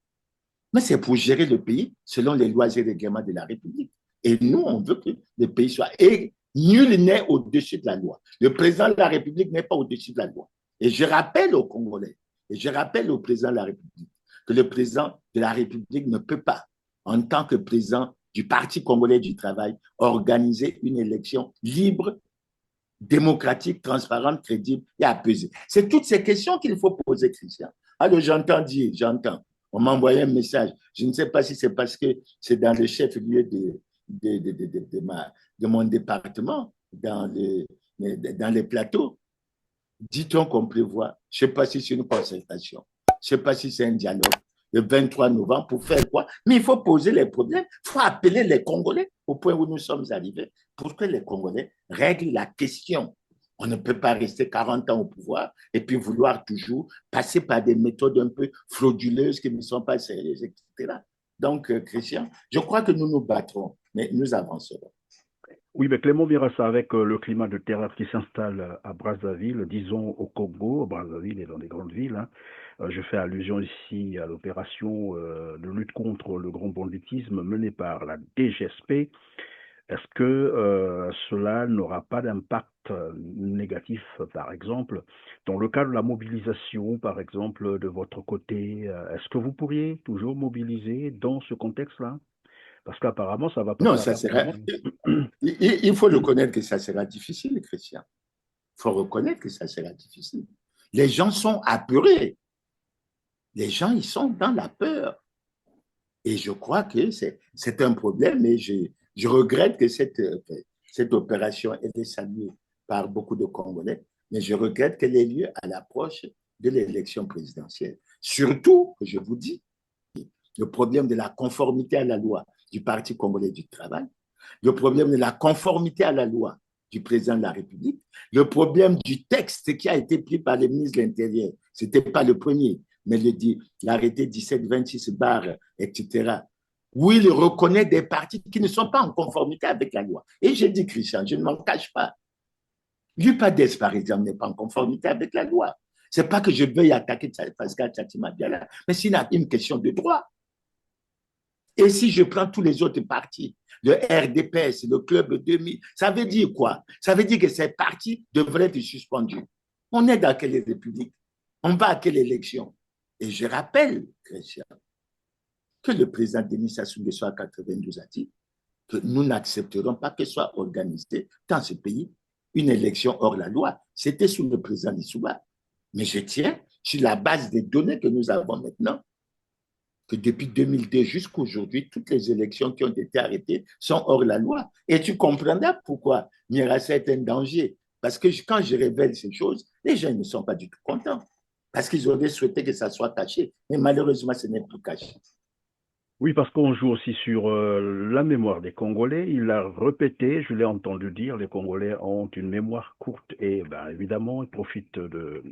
mais c'est pour gérer le pays selon les lois et règlements de la République. Et nous, on veut que le pays soit... Et nul n'est au-dessus de la loi. Le président de la République n'est pas au-dessus de la loi. Et je rappelle aux Congolais, et je rappelle au président de la République, que le président de la République ne peut pas, en tant que président du Parti congolais du travail, organiser une élection libre, démocratique, transparente, crédible et apaisée. C'est toutes ces questions qu'il faut poser, Christian. Alors, j'entends. On m'a envoyé un message. Je ne sais pas si c'est parce que c'est dans le chef-lieu de mon département, dans les plateaux. Dit-on qu'on prévoit, je ne sais pas si c'est une concertation, je ne sais pas si c'est un dialogue, le 23 novembre, pour faire quoi? Mais il faut poser les problèmes, il faut appeler les Congolais au point où nous sommes arrivés pour que les Congolais règlent la question. On ne peut pas rester 40 ans au pouvoir et puis vouloir toujours passer par des méthodes un peu frauduleuses qui ne sont pas sérieuses, etc. Donc, Christian, je crois que nous nous battrons, mais nous avancerons. Oui, mais Clément Mirassa, avec le climat de terreur qui s'installe à Brazzaville, disons au Congo, Brazzaville et dans les grandes villes, hein, je fais allusion ici à l'opération de lutte contre le grand banditisme menée par la DGSP. Est-ce que cela n'aura pas d'impact négatif, par exemple, dans le cas de la mobilisation, par exemple, de votre côté? Est-ce que vous pourriez toujours mobiliser dans ce contexte-là? Parce qu'apparemment, ça va pas. Non, ça sera. Il faut reconnaître que ça sera difficile, Christian. Il faut reconnaître que ça sera difficile. Les gens sont apeurés. Les gens, ils sont dans la peur. Et je crois que c'est un problème et je regrette que cette opération ait été saluée par beaucoup de Congolais, mais je regrette qu'elle ait lieu à l'approche de l'élection présidentielle. Surtout, je vous dis, le problème de la conformité à la loi du Parti congolais du travail, le problème de la conformité à la loi du président de la République, le problème du texte qui a été pris par le ministre de l'Intérieur, ce n'était pas le premier, mais l'arrêté 1726 bar, etc., où il reconnaît des partis qui ne sont pas en conformité avec la loi. Et j'ai dit, Christian, je ne m'en cache pas. L'UPADES, par exemple, n'est pas en conformité avec la loi. Ce n'est pas que je veuille attaquer Pascal Tchatima Diala, mais c'est une question de droit. Et si je prends tous les autres partis, le RDPS, le Club 2000, ça veut dire quoi? Ça veut dire que ces partis devraient être suspendus. On est dans quelle république? On va à quelle élection? Et je rappelle, Christian, que le président Denis Sassou Nguesso en 92 a dit que nous n'accepterons pas que soit organisée dans ce pays une élection hors la loi. C'était sous le président Lissouba. Mais je tiens sur la base des données que nous avons maintenant, que depuis 2002 jusqu'à aujourd'hui, toutes les élections qui ont été arrêtées sont hors la loi. Et tu comprendras pourquoi Mirassa est un danger. Parce que quand je révèle ces choses, les gens ne sont pas du tout contents. Parce qu'ils auraient souhaité que ça soit caché. Mais malheureusement, ce n'est plus caché. Oui, parce qu'on joue aussi sur la mémoire des Congolais. Il a répété, je l'ai entendu dire, les Congolais ont une mémoire courte et ben, évidemment, ils profitent de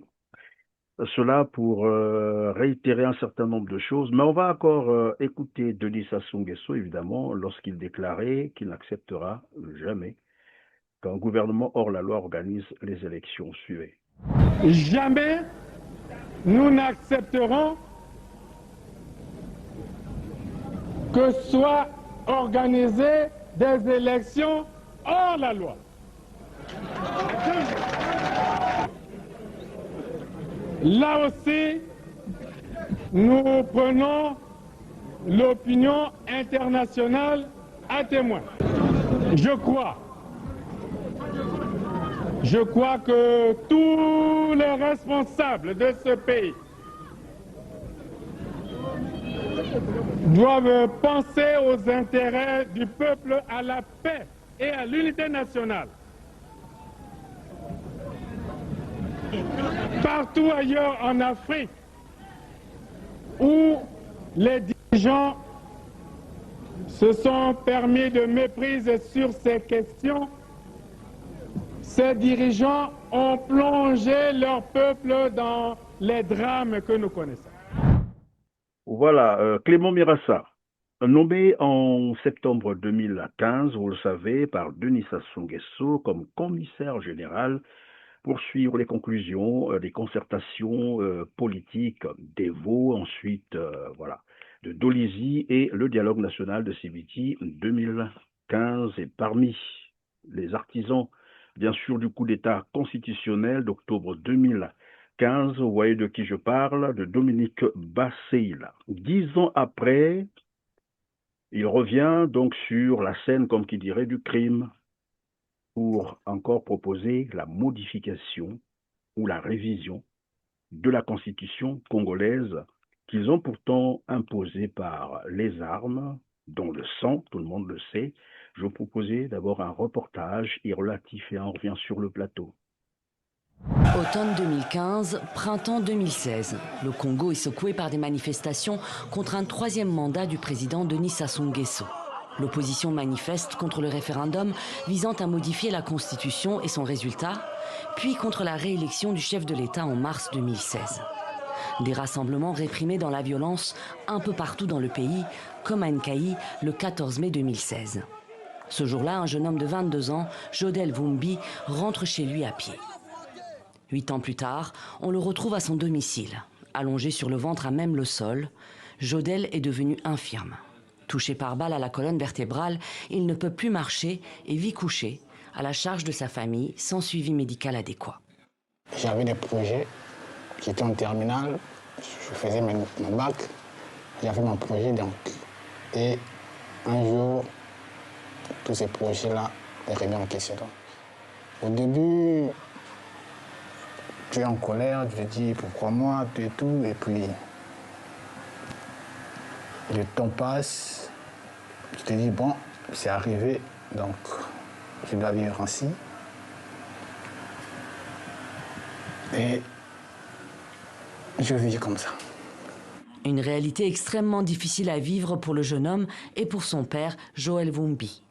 cela pour réitérer un certain nombre de choses. Mais on va encore écouter Denis Sassou Nguesso, évidemment, lorsqu'il déclarait qu'il n'acceptera jamais qu'un gouvernement hors la loi organise les élections. Suivez. Jamais nous n'accepterons que soient organisées des élections hors la loi. Là aussi, nous prenons l'opinion internationale à témoin. Je crois que tous les responsables de ce pays doivent penser aux intérêts du peuple, à la paix et à l'unité nationale. Partout ailleurs en Afrique où les dirigeants se sont permis de mépriser sur ces questions, ces dirigeants ont plongé leur peuple dans les drames que nous connaissons. Voilà, Clément Mirassa, nommé en septembre 2015, vous le savez, par Denis Sassou Nguesso comme commissaire général pour suivre les conclusions des concertations politiques d'Evo, ensuite voilà, de Dolisie et le dialogue national de Sibiti 2015. Et parmi les artisans, bien sûr, du coup d'État constitutionnel d'octobre 2015, vous voyez de qui je parle, de Dominique Basseila. 10 ans après, il revient donc sur la scène, comme qui dirait, du crime, pour encore proposer la modification ou la révision de la constitution congolaise qu'ils ont pourtant imposée par les armes, dont le sang, tout le monde le sait. Je vous proposais d'abord un reportage relatif et on revient sur le plateau. Automne 2015, printemps 2016. Le Congo est secoué par des manifestations contre un troisième mandat du président Denis Sassou Nguesso. L'opposition manifeste contre le référendum visant à modifier la Constitution et son résultat, puis contre la réélection du chef de l'État en mars 2016. Des rassemblements réprimés dans la violence un peu partout dans le pays, comme à Nkayi le 14 mai 2016. Ce jour-là, un jeune homme de 22 ans, Jodel Vumbi, rentre chez lui à pied. 8 ans plus tard, on le retrouve à son domicile. Allongé sur le ventre à même le sol, Jodel est devenu infirme. Touché par balle à la colonne vertébrale, il ne peut plus marcher et vit couché, à la charge de sa famille, sans suivi médical adéquat. J'avais des projets qui étaient en terminale, je faisais mon bac, j'avais mon projet donc. Et un jour, tous ces projets-là les remis en question. Au début, tu es en colère, tu te dis pourquoi moi, tout et tout, et puis le temps passe, tu te dis bon, c'est arrivé, donc je dois vivre ainsi. Et je vis comme ça. Une réalité extrêmement difficile à vivre pour le jeune homme et pour son père, Joël Vumbi.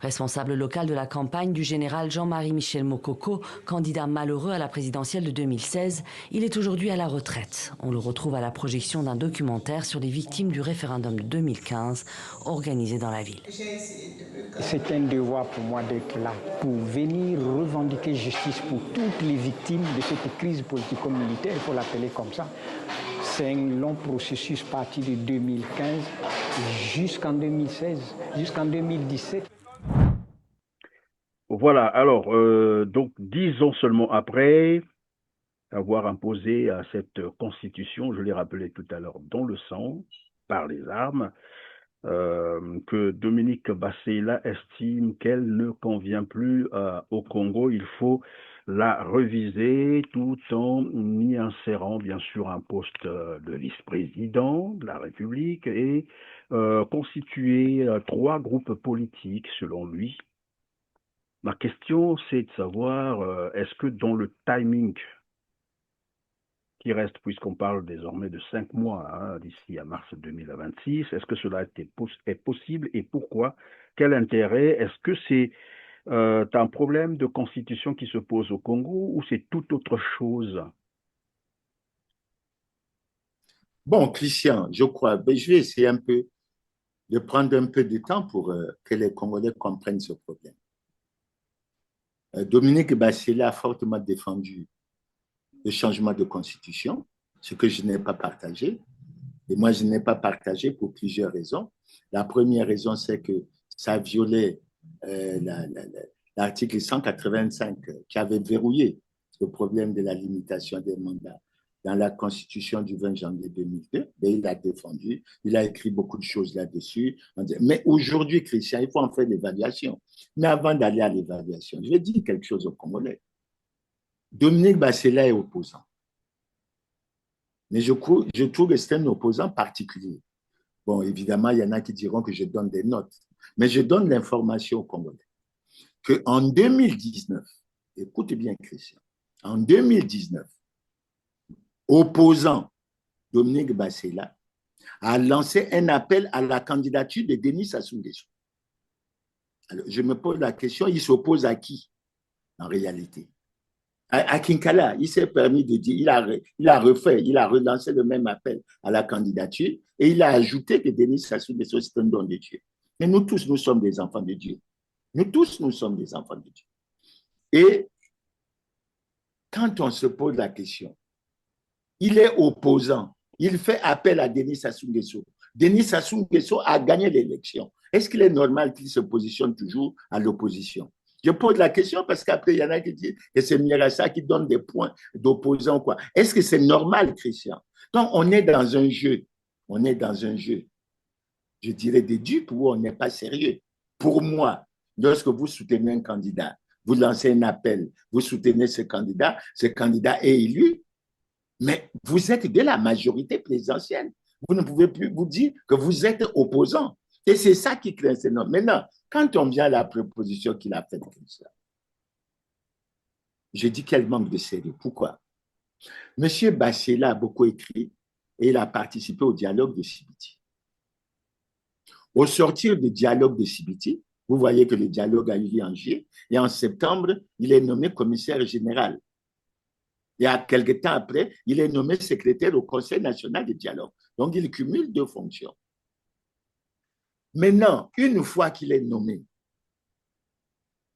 Responsable local de la campagne du général Jean-Marie Michel Mokoko, candidat malheureux à la présidentielle de 2016, il est aujourd'hui à la retraite. On le retrouve à la projection d'un documentaire sur les victimes du référendum de 2015 organisé dans la ville. C'est un devoir pour moi d'être là, pour venir revendiquer justice pour toutes les victimes de cette crise politico-militaire, il faut l'appeler comme ça. C'est un long processus parti de 2015 jusqu'en 2016, jusqu'en 2017. Voilà, alors, donc 10 ans seulement après avoir imposé à cette constitution, je l'ai rappelé tout à l'heure, dans le sang, par les armes, que Dominique Basseila estime qu'elle ne convient plus au Congo. Il faut l'a revisé tout en y insérant bien sûr un poste de vice-président de la République et constitué 3 groupes politiques selon lui. Ma question, c'est de savoir, est-ce que dans le timing qui reste, puisqu'on parle désormais de 5 mois hein, d'ici à mars 2026, est-ce que cela est possible et pourquoi? Quel intérêt? Est-ce que c'est un problème de constitution qui se pose au Congo ou c'est tout autre chose? Bon, Christian, je crois, ben, je vais essayer un peu de prendre un peu de temps pour que les Congolais comprennent ce problème. Dominique Bassela a fortement défendu le changement de constitution, ce que je n'ai pas partagé. Et moi, je n'ai pas partagé pour plusieurs raisons. La première raison, c'est que ça violait l'article 185 qui avait verrouillé le problème de la limitation des mandats dans la Constitution du 20 janvier 2002. Et il a défendu, il a écrit beaucoup de choses là-dessus. Mais aujourd'hui, Christian, il faut en faire l'évaluation. Mais avant d'aller à l'évaluation, je vais dire quelque chose aux Congolais. Dominique Bassela est opposant. Mais je trouve que c'est un opposant particulier. Bon, évidemment, il y en a qui diront que je donne des notes. Mais je donne l'information aux Congolais qu'en 2019, écoute bien Christian, en 2019, opposant Dominique Bassela a lancé un appel à la candidature de Denis Sassou Nguesso. Alors, je me pose la question, il s'oppose à qui en réalité? À Kinkala, il s'est permis de dire, il a relancé le même appel à la candidature et il a ajouté que Denis Sassou Nguesso c'est un don de Dieu. Mais nous tous, nous sommes des enfants de Dieu. Nous tous, nous sommes des enfants de Dieu. Et quand on se pose la question, il est opposant, il fait appel à Denis Sassou Nguesso. Denis Sassou Nguesso a gagné l'élection. Est-ce qu'il est normal qu'il se positionne toujours à l'opposition? Je pose la question parce qu'après, il y en a qui disent que c'est Mirassa qui donne des points d'opposants. Est-ce que c'est normal, Christian? Donc, on est dans un jeu. On est dans un jeu, je dirais, des dupes où on n'est pas sérieux. Pour moi, lorsque vous soutenez un candidat, vous lancez un appel, vous soutenez ce candidat est élu, mais vous êtes de la majorité présidentielle. Vous ne pouvez plus vous dire que vous êtes opposant. Et c'est ça qui crée ces normes. Maintenant, quand on vient à la proposition qu'il a faite comme ça, je dis qu'elle manque de sérieux. Pourquoi? Monsieur Bassela a beaucoup écrit et il a participé au dialogue de Sibiti. Au sortir du dialogue de Sibiti, vous voyez que le dialogue a eu lieu en juillet et en septembre, il est nommé commissaire général. Et à quelque temps après, il est nommé secrétaire au Conseil national de dialogue. Donc, il cumule 2 fonctions. Maintenant, une fois qu'il est nommé,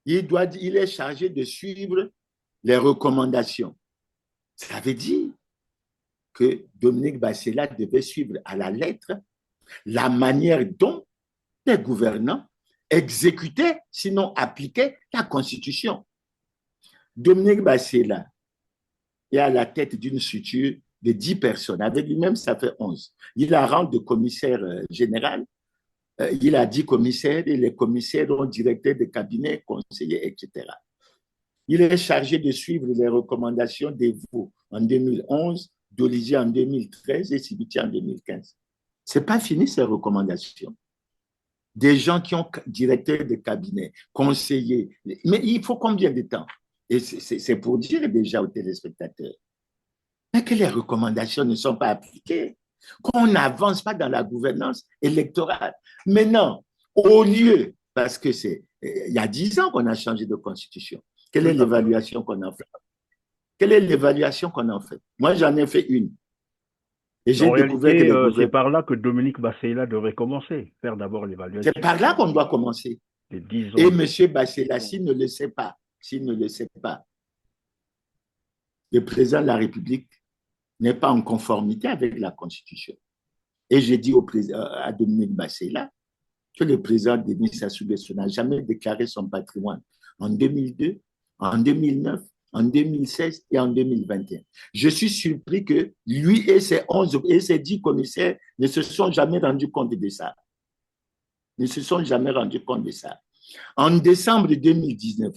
il est chargé de suivre les recommandations. Ça veut dire que Dominique Bassela devait suivre à la lettre la manière dont les gouvernants exécutaient, sinon appliquaient la Constitution. Dominique Bassela est à la tête d'une structure de 10 personnes. Avec lui-même, ça fait 11. Il a rang de commissaire général. Il a 10 commissaires et les commissaires ont directeur de cabinet, conseiller, etc. Il est chargé de suivre les recommandations d'Evo en 2011, d'Olivier en 2013 et Sibiti en 2015. Ce n'est pas fini ces recommandations. Des gens qui ont directeur de cabinet, conseiller. Mais il faut combien de temps? Et c'est pour dire déjà aux téléspectateurs que les recommandations ne sont pas appliquées, qu'on n'avance pas dans la gouvernance électorale. Maintenant, au lieu, parce que il y a 10 ans qu'on a changé de constitution, quelle est l'évaluation qu'on a fait? Quelle est l'évaluation qu'on a fait? Moi, j'en ai fait une. Et j'ai découvert que c'est par là que Dominique Bassela devrait commencer, faire d'abord l'évaluation. C'est par là qu'on doit commencer. Et M. Bassela, s'il ne le sait pas, le président de la République n'est pas en conformité avec la Constitution. Et j'ai dit à Dominique Bassela que le président Denis Sassou Nguesso n'a jamais déclaré son patrimoine en 2002, en 2009, en 2016 et en 2021. Je suis surpris que lui et ses 11 et ses 10 commissaires ne se sont jamais rendus compte de ça. Ne se sont jamais rendus compte de ça. En décembre 2019,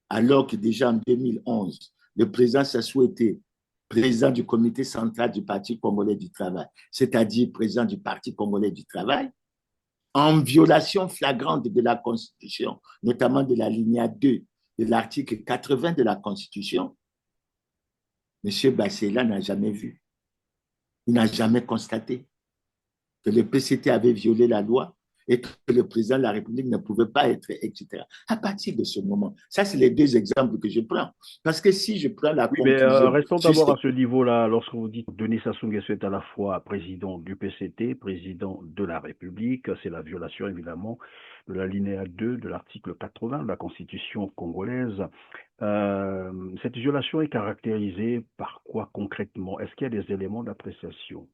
alors que déjà en 2011, le président Sassou était président du comité central du Parti congolais du travail, c'est-à-dire président du Parti congolais du travail, en violation flagrante de la Constitution, notamment de la lignée 2 de l'article 80 de la Constitution, M. Bassela n'a jamais vu, il n'a jamais constaté que le PCT avait violé la loi et que le président de la République ne pouvait pas être, etc. À partir de ce moment, ça, c'est les deux exemples que je prends. Parce que si je prends la conclusion... restons d'abord à ce niveau-là, lorsque vous dites Denis Sassou Nguesso est à la fois président du PCT, président de la République, c'est la violation évidemment de la linéa 2 de l'article 80 de la Constitution congolaise. Cette violation est caractérisée par quoi concrètement? Est-ce qu'il y a des éléments d'appréciation?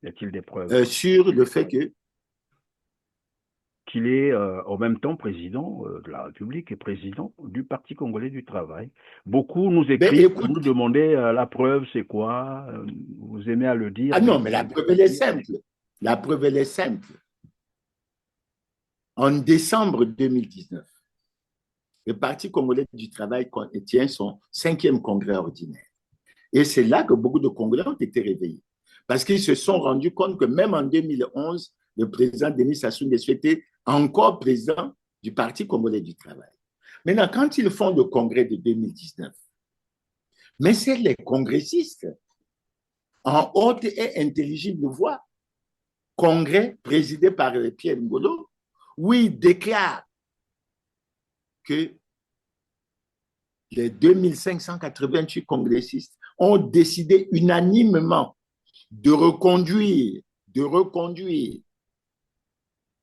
Y a-t-il des preuves? Sur le fait que qu'il est en même temps président de la République et président du Parti congolais du travail. Beaucoup nous écrivent pour nous demander la preuve, c'est quoi? Vous aimez à le dire. Ah non, mais la preuve, elle est simple. La preuve, elle est simple. En décembre 2019, le Parti congolais du travail tient son 5e congrès ordinaire. Et c'est là que beaucoup de Congolais ont été réveillés. Parce qu'ils se sont rendus compte que même en 2011, le président Denis Sassou Nguesso était encore président du Parti congolais du travail. Maintenant, quand ils font le congrès de 2019, mais c'est les congressistes en haute et intelligible voix, congrès présidé par Pierre Ngolo, où il déclare que les 2588 congressistes ont décidé unanimement de reconduire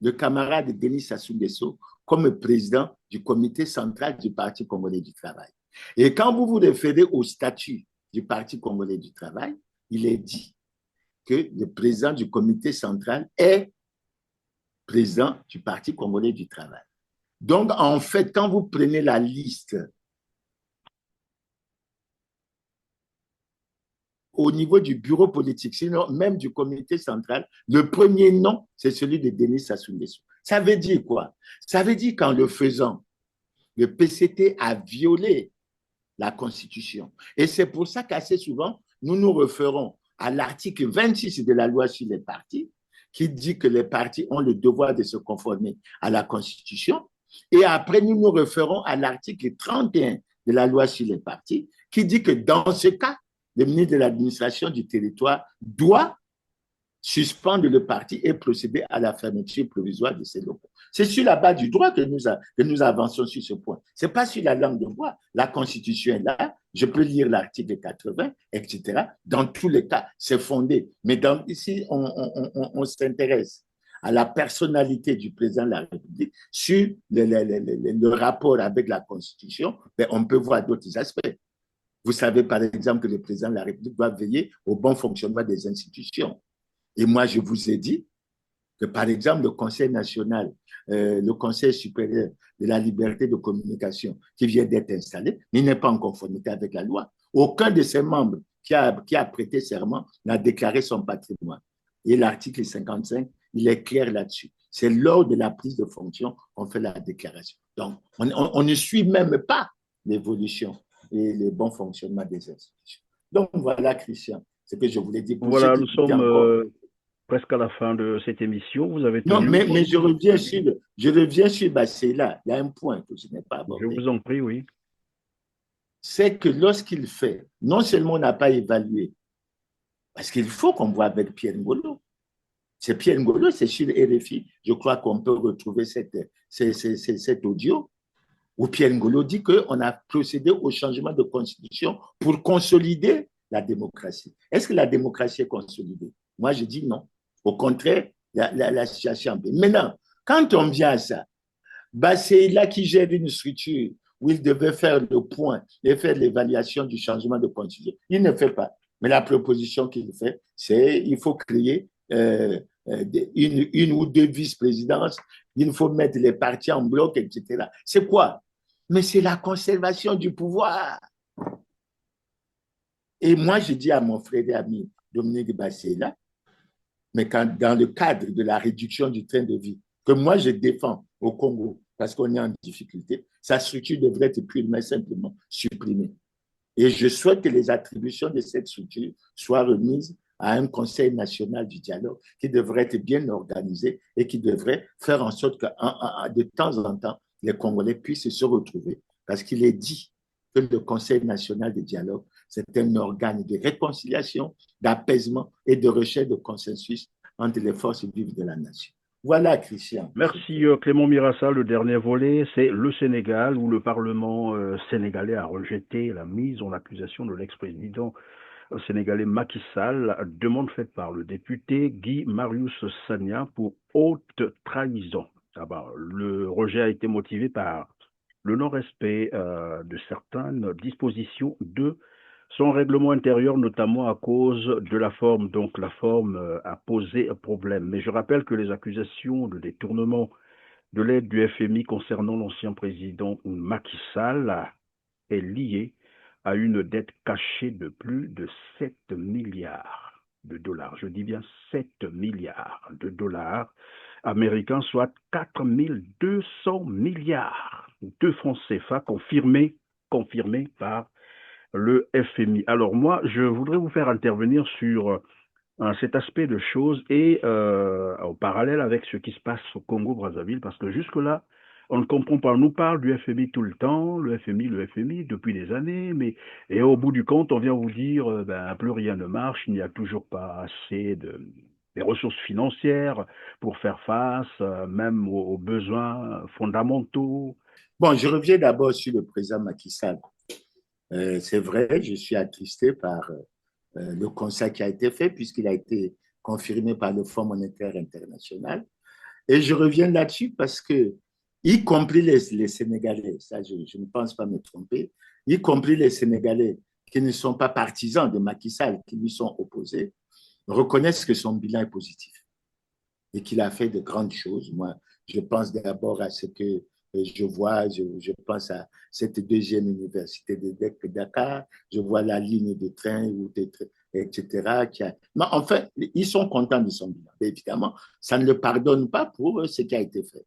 le camarade Denis Sassou Nguesso comme président du comité central du Parti congolais du travail. Et quand vous vous référez au statut du Parti congolais du travail, il est dit que le président du comité central est président du Parti congolais du travail. Donc, en fait, quand vous prenez la liste au niveau du bureau politique, sinon même du comité central, le premier nom, c'est celui de Denis Sassou Nguesso. Ça veut dire quoi? Ça veut dire qu'en le faisant, le PCT a violé la Constitution. Et c'est pour ça qu'assez souvent, nous nous référons à l'article 26 de la loi sur les partis, qui dit que les partis ont le devoir de se conformer à la Constitution. Et après, nous nous référons à l'article 31 de la loi sur les partis, qui dit que dans ce cas, le ministre de l'administration du territoire doit suspendre le parti et procéder à la fermeture provisoire de ses locaux. C'est sur la base du droit que nous avançons sur ce point. Ce n'est pas sur la langue de bois. La Constitution est là, je peux lire l'article 80, etc. Dans tous les cas, c'est fondé. Mais ici, on s'intéresse à la personnalité du président de la République sur le rapport avec la Constitution, mais on peut voir d'autres aspects. Vous savez, par exemple, que le président de la République doit veiller au bon fonctionnement des institutions. Et moi, je vous ai dit que, par exemple, le Conseil national, le Conseil supérieur de la liberté de communication qui vient d'être installé, il n'est pas en conformité avec la loi. Aucun de ses membres qui a prêté serment n'a déclaré son patrimoine. Et l'article 55, il est clair là-dessus. C'est lors de la prise de fonction qu'on fait la déclaration. Donc, on ne suit même pas l'évolution et le bon fonctionnement des institutions. Donc, voilà, Christian, ce que je voulais dire. Voilà, nous sommes presque à la fin de cette émission. Vous avez non, mais je reviens sur Bassela. Il y a un point que je n'ai pas abordé. Je vous en prie, oui. C'est que lorsqu'il fait, non seulement on n'a pas évalué, parce qu'il faut qu'on voit avec Pierre Ngolo. C'est Pierre Ngolo, c'est sur RFI. Je crois qu'on peut retrouver cet audio où Pierre Ngolo dit qu'on a procédé au changement de constitution pour consolider la démocratie. Est-ce que la démocratie est consolidée? Moi, je dis non. Au contraire, la situation. Maintenant, quand on vient à ça, c'est là qui gère une structure où il devait faire le point et faire l'évaluation du changement de constitution. Il ne fait pas. Mais la proposition qu'il fait, c'est qu'il faut créer une ou deux vice-présidences, il faut mettre les partis en bloc, etc. C'est quoi? Mais c'est la conservation du pouvoir. Et moi, je dis à mon frère et ami Dominique Bassela, mais dans le cadre de la réduction du train de vie, que moi je défends au Congo, parce qu'on est en difficulté, sa structure devrait être purement et simplement supprimée. Et je souhaite que les attributions de cette structure soient remises à un Conseil national du dialogue qui devrait être bien organisé et qui devrait faire en sorte que de temps en temps, les Congolais puissent se retrouver. Parce qu'il est dit que le Conseil national du dialogue, c'est un organe de réconciliation, d'apaisement et de recherche de consensus entre les forces vives de la nation. Voilà, Christian. Merci Clément Mirassa. Le dernier volet, c'est le Sénégal, où le Parlement sénégalais a rejeté la mise en accusation de l'ex-président sénégalais Macky Sall, demande faite par le député Guy Marius Sagna pour haute trahison. Le rejet a été motivé par le non-respect de certaines dispositions de son règlement intérieur, notamment à cause de la forme. Donc la forme a posé un problème. Mais je rappelle que les accusations de détournement de l'aide du FMI concernant l'ancien président Macky Sall est liée à une dette cachée de plus de 7 milliards de dollars. Je dis bien 7 milliards de dollars américains, soit 4200 milliards de francs CFA confirmés par le FMI. Alors moi, je voudrais vous faire intervenir sur cet aspect de choses et en parallèle avec ce qui se passe au Congo-Brazzaville, parce que jusque-là, on ne comprend pas. On nous parle du FMI tout le temps, le FMI, depuis des années, et au bout du compte, on vient vous dire, plus rien ne marche, il n'y a toujours pas assez des ressources financières pour faire face, même aux besoins fondamentaux. Bon, je reviens d'abord sur le président Macky Sall. C'est vrai, je suis attristé par le constat qui a été fait, puisqu'il a été confirmé par le Fonds monétaire international. Et je reviens là-dessus parce que, y compris les Sénégalais, ça je ne pense pas me tromper, y compris les Sénégalais qui ne sont pas partisans de Macky Sall, qui lui sont opposés, reconnaissent que son bilan est positif et qu'il a fait de grandes choses. Moi, je pense d'abord à ce que je vois, je pense à cette deuxième université de Dakar, je vois la ligne de train, etc. Mais enfin, ils sont contents de son bilan. Mais évidemment, ça ne le pardonne pas pour ce qui a été fait.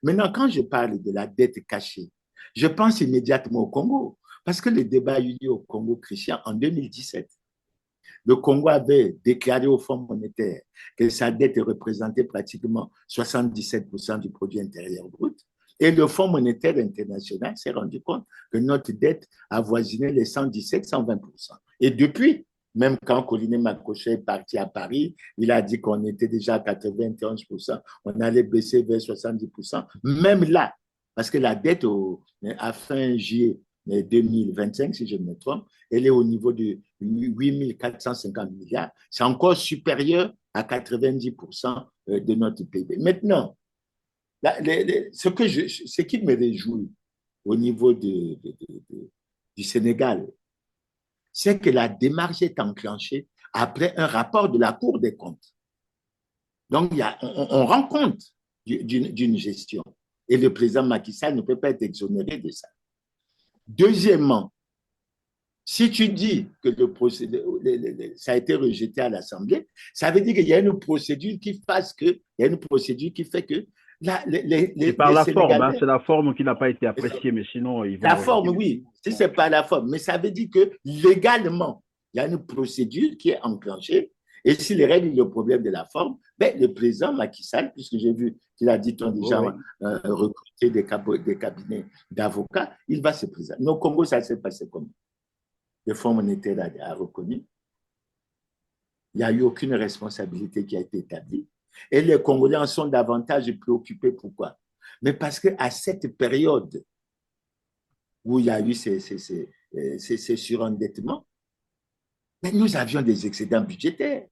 Maintenant, quand je parle de la dette cachée, je pense immédiatement au Congo, parce que le débat a eu lieu au Congo, Christian, en 2017. Le Congo avait déclaré au Fonds monétaire que sa dette représentait pratiquement 77% du produit intérieur brut. Et le Fonds monétaire international s'est rendu compte que notre dette avoisinait les 117-120%. Et depuis, même quand Colline Macochet est parti à Paris, il a dit qu'on était déjà à 91%, on allait baisser vers 70%. Même là, parce que la dette à fin juillet 2025, si je ne me trompe, elle est au niveau de 8 450 milliards. C'est encore supérieur à 90% de notre PIB. Maintenant, ce qui me réjouit au niveau du Sénégal, c'est que la démarche est enclenchée après un rapport de la Cour des comptes. Donc, on rend compte d'une gestion. Et le président Macky Sall ne peut pas être exonéré de ça. Deuxièmement, si tu dis que ça a été rejeté à l'Assemblée, ça veut dire qu'il y a une procédure qui fait que c'est par la forme, hein, c'est la forme qui n'a pas été appréciée, mais sinon... La forme, oui, si c'est pas la forme, mais ça veut dire que légalement, il y a une procédure qui est enclenchée, et s'il règle le problème de la forme, le président Macky Sall, puisque j'ai vu qu'il a dit déjà recruter des cabinets d'avocats, il va se présenter. Au Congo, ça s'est passé comment? Le Fonds monétaire a reconnu. Il n'y a eu aucune responsabilité qui a été établie. Et les Congolais en sont davantage préoccupés. Pourquoi? Mais parce qu'à cette période où il y a eu ces surendettements, nous avions des excédents budgétaires.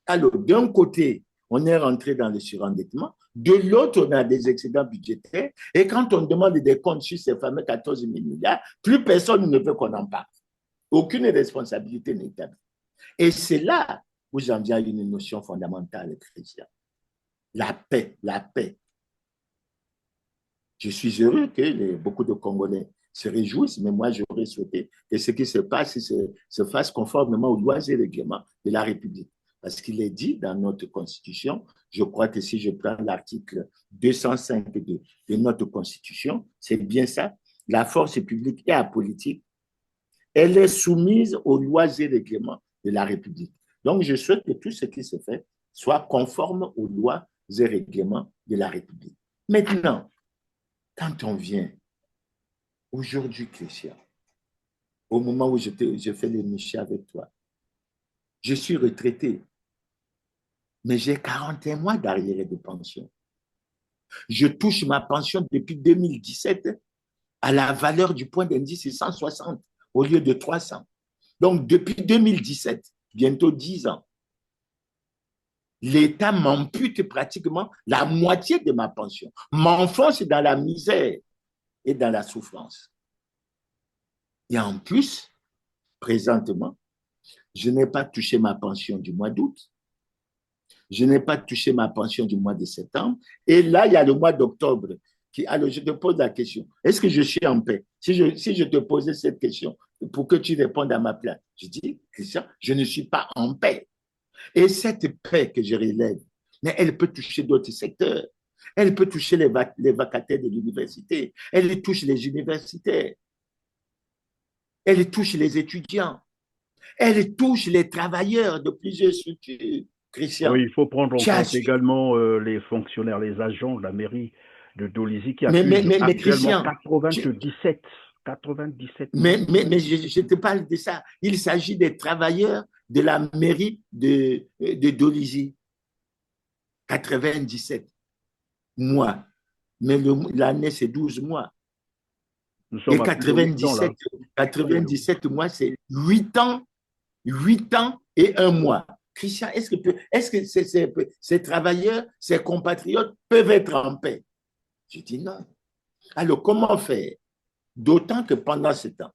Alors, d'un côté, on est rentré dans le surendettement, de l'autre, on a des excédents budgétaires, et quand on demande des comptes sur ces fameux 14 000 milliards, plus personne ne veut qu'on en parle. Aucune responsabilité n'est établie. Et c'est là où j'en viens à une notion fondamentale, Christian. La paix, la paix. Je suis heureux que beaucoup de Congolais se réjouissent, mais moi, j'aurais souhaité que ce qui se passe se fasse conformément aux lois et règlements de la République. Parce qu'il est dit dans notre Constitution Je crois que si je prends l'article 205 de notre Constitution, c'est bien ça. La force publique et apolitique, elle est soumise aux lois et règlements de la République. Donc, je souhaite que tout ce qui se fait soit conforme aux lois et règlements de la République. Maintenant, quand on vient aujourd'hui, Christian, au moment où je fais l'émission avec toi, je suis retraité, mais j'ai 41 mois d'arriéré de pension. Je touche ma pension depuis 2017 à la valeur du point d'indice, c'est 160 au lieu de 300. Donc, depuis 2017, bientôt 10 ans, l'État m'ampute pratiquement la moitié de ma pension, m'enfonce dans la misère et dans la souffrance. Et en plus, présentement, je n'ai pas touché ma pension du mois d'août. Je n'ai pas touché ma pension du mois de septembre. Et là, il y a le mois d'octobre. Alors, je te pose la question. Est-ce que je suis en paix? Si je te posais cette question pour que tu répondes à ma place, je dis, Christian, je ne suis pas en paix. Et cette paix que je relève, mais elle peut toucher d'autres secteurs. Elle peut toucher les vacataires de l'université. Elle touche les universitaires. Elle touche les étudiants. Elle touche les travailleurs de plusieurs structures. Christian. Oui, il faut prendre en compte également les fonctionnaires, les agents de la mairie de Dolisie qui accusent actuellement Christian, 97. Mais je te parle de ça. Il s'agit des travailleurs de la mairie de Dolisie. 97 mois. Mais l'année, c'est 12 mois. Et 97 mois, c'est 8 ans et 1 mois. Christian, est-ce que ces travailleurs, ces compatriotes peuvent être en paix? Je dis non. Alors, comment faire? D'autant que pendant ce temps,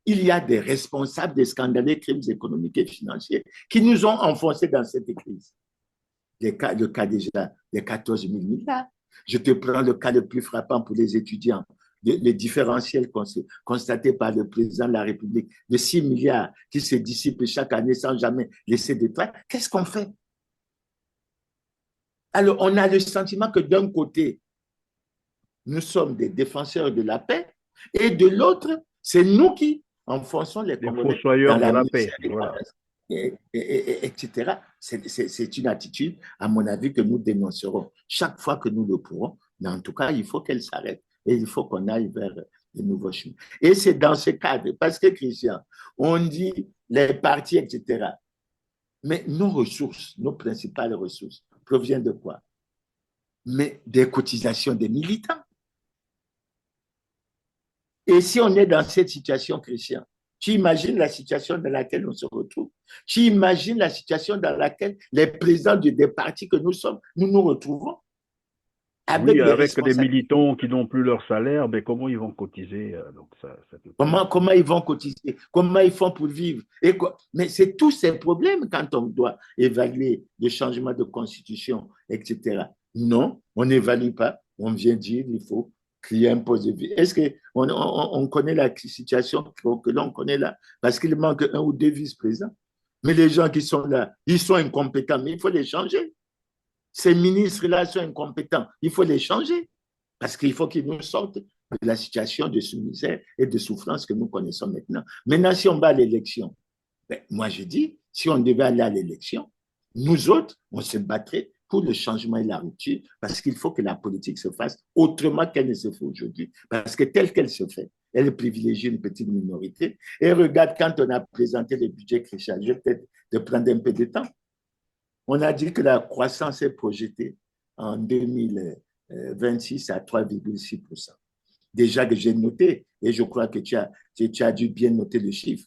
il y a des responsables des scandaleux crimes économiques et financiers qui nous ont enfoncés dans cette crise. Le cas déjà des 14 000 milliards. Je te prends le cas le plus frappant pour les étudiants. Le différentiel constaté par le président de la République de 6 milliards qui se dissipent chaque année sans jamais laisser de traces. Qu'est-ce qu'on fait? Alors, on a le sentiment que d'un côté, nous sommes des défenseurs de la paix et de l'autre, c'est nous qui enfonçons les Congolais dans la paix, voilà. Etc. C'est une attitude, à mon avis, que nous dénoncerons chaque fois que nous le pourrons. Mais en tout cas, il faut qu'elle s'arrête. Et il faut qu'on aille vers de nouveaux chemins. Et c'est dans ce cadre, parce que, Christian, on dit les partis, etc. Mais nos ressources, nos principales ressources, proviennent de quoi? Mais des cotisations des militants. Et si on est dans cette situation, Christian, tu imagines la situation dans laquelle on se retrouve. Tu imagines la situation dans laquelle les présidents des partis que nous sommes, nous nous retrouvons. Avec des militants qui n'ont plus leur salaire, mais comment ils vont cotiser donc comment ils vont cotiser? Comment ils font pour vivre? Mais c'est tous ces problèmes quand on doit évaluer le changement de constitution, etc. Non, on n'évalue pas. On vient dire qu'il faut créer un poste de vie. Est-ce qu'on connaît la situation que l'on connaît là? Parce qu'il manque 1 ou 2 vice-présidents. Mais les gens qui sont là, ils sont incompétents, mais il faut les changer. Ces ministres-là sont incompétents. Il faut les changer parce qu'il faut qu'ils nous sortent de la situation de misère et de souffrance que nous connaissons maintenant. Maintenant, si on va à l'élection, moi je dis, si on devait aller à l'élection, nous autres, on se battrait pour le changement et la rupture parce qu'il faut que la politique se fasse autrement qu'elle ne se fait aujourd'hui. Parce que telle qu'elle se fait, elle privilégie une petite minorité. Et regarde, quand on a présenté le budget Christian, je vais peut-être te prendre un peu de temps. On a dit que la croissance est projetée en 2026 à 3,6%. Déjà que j'ai noté, et je crois que tu as dû bien noter le chiffre.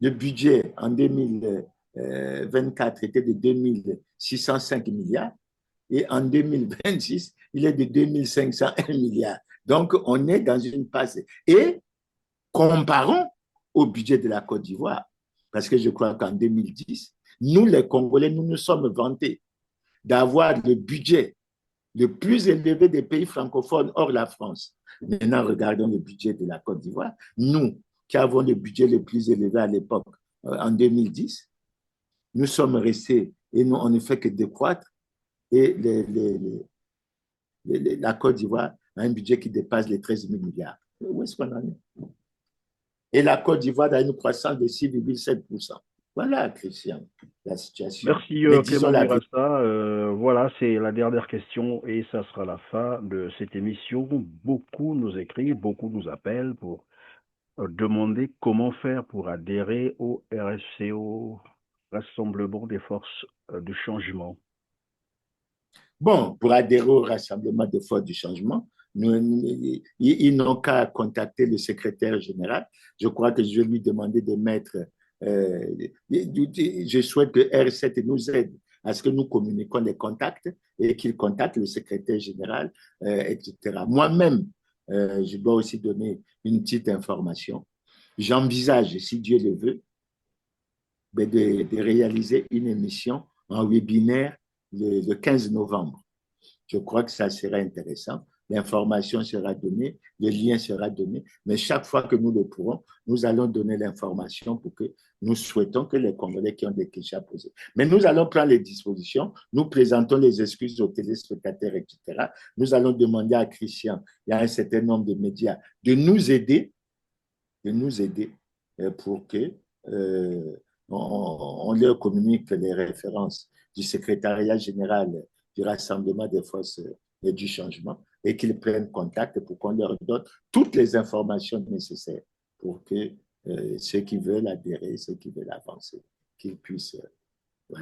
Le budget en 2024 était de 2605 milliards et en 2026, il est de 2501 milliards. Donc, on est dans une passe. Et comparons au budget de la Côte d'Ivoire, parce que je crois qu'en 2010, nous, les Congolais, nous nous sommes vantés d'avoir le budget le plus élevé des pays francophones hors la France. Maintenant, regardons le budget de la Côte d'Ivoire. Nous, qui avons le budget le plus élevé à l'époque, en 2010, nous sommes restés, et nous, on ne fait que décroître, et la Côte d'Ivoire a un budget qui dépasse les 13 000 milliards. Où est-ce qu'on en est? Et la Côte d'Ivoire a une croissance de 6,7%. Voilà, Christian, la situation. Merci Clément Mirassa. Voilà, c'est la dernière question et ça sera la fin de cette émission. Beaucoup nous écrivent, beaucoup nous appellent pour demander comment faire pour adhérer au RFCO, Rassemblement des forces du changement. Bon, pour adhérer au Rassemblement des forces du changement, ils n'ont qu'à contacter le secrétaire général. Je crois que je vais lui demander de mettre... je souhaite que R7 nous aide à ce que nous communiquions les contacts et qu'il contacte le secrétaire général, etc. Moi-même, je dois aussi donner une petite information. J'envisage, si Dieu le veut, de réaliser une émission en webinaire le 15 novembre. Je crois que ça sera intéressant. L'information sera donnée, le lien sera donné, mais chaque fois que nous le pourrons, nous allons donner l'information pour que nous souhaitons que les Congolais qui ont des questions à poser. Mais nous allons prendre les dispositions, nous présentons les excuses aux téléspectateurs, etc. Nous allons demander à Christian et à un certain nombre de médias de nous aider pour que on leur communique les références du secrétariat général du Rassemblement des forces et du changement et qu'ils prennent contact pour qu'on leur donne toutes les informations nécessaires pour que ceux qui veulent adhérer, ceux qui veulent avancer, qu'ils puissent...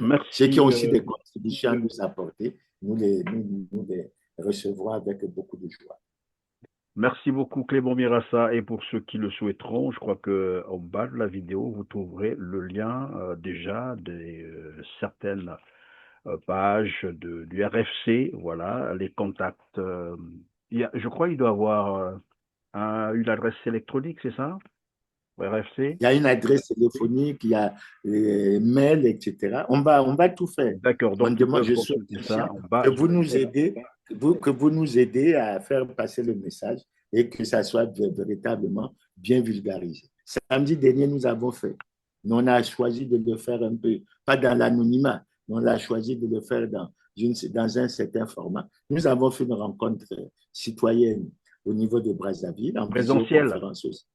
Merci. Ceux qui ont aussi des contributions à nous apporter, nous les recevrons avec beaucoup de joie. Merci beaucoup Clément Mirassa, et pour ceux qui le souhaiteront, je crois qu'en bas de la vidéo, vous trouverez le lien déjà de certaines pages du RFC, voilà, les contacts. Je crois qu'il doit avoir une adresse électronique, c'est ça? RFC? Il y a une adresse téléphonique, il y a les mails, etc. On va tout faire. D'accord, donc je souhaite ça, que vous nous aidez à faire passer le message et que ça soit véritablement bien vulgarisé. Samedi dernier, nous avons fait. Nous, on a choisi de le faire un peu, pas dans l'anonymat, mais on a choisi de le faire dans un certain format. Nous avons fait une rencontre citoyenne au niveau de Brazzaville, en visioconférence aussi.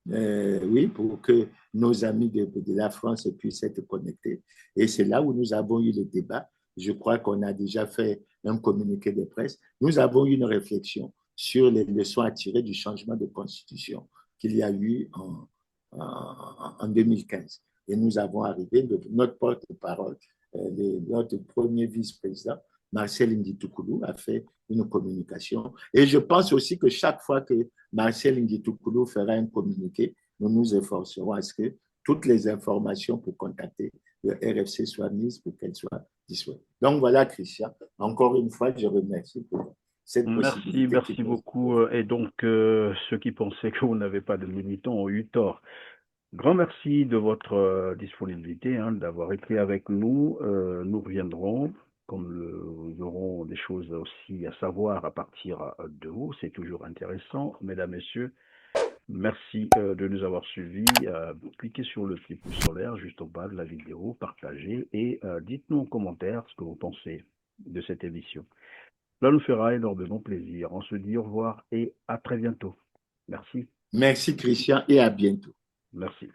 Oui, pour que nos amis de la France puissent être connectés. Et c'est là où nous avons eu le débat. Je crois qu'on a déjà fait un communiqué de presse. Nous avons eu une réflexion sur les leçons à tirer du changement de constitution qu'il y a eu en 2015. Et nous avons arrivé, notre porte-parole, notre premier vice-président, Marcel Nditoukoulou, a fait une communication. Et je pense aussi que chaque fois que Marcel Nditoukoulou fera un communiqué, nous nous efforcerons à ce que toutes les informations pour contacter le RFC soient mises pour qu'elles soient disponibles. Donc voilà, Christian, encore une fois, je remercie pour cette possibilité. Merci beaucoup. Et donc, ceux qui pensaient que vous n'avez pas de militants ont eu tort. Grand merci de votre disponibilité, d'avoir été avec nous. Nous reviendrons, comme nous aurons des choses aussi à savoir à partir de vous. C'est toujours intéressant. Mesdames, Messieurs, merci de nous avoir suivis. Cliquez sur le petit pouce solaire juste au bas de la vidéo, partagez et dites-nous en commentaire ce que vous pensez de cette émission. Cela nous fera énormément plaisir. On se dit au revoir et à très bientôt. Merci. Merci Christian et à bientôt. Merci.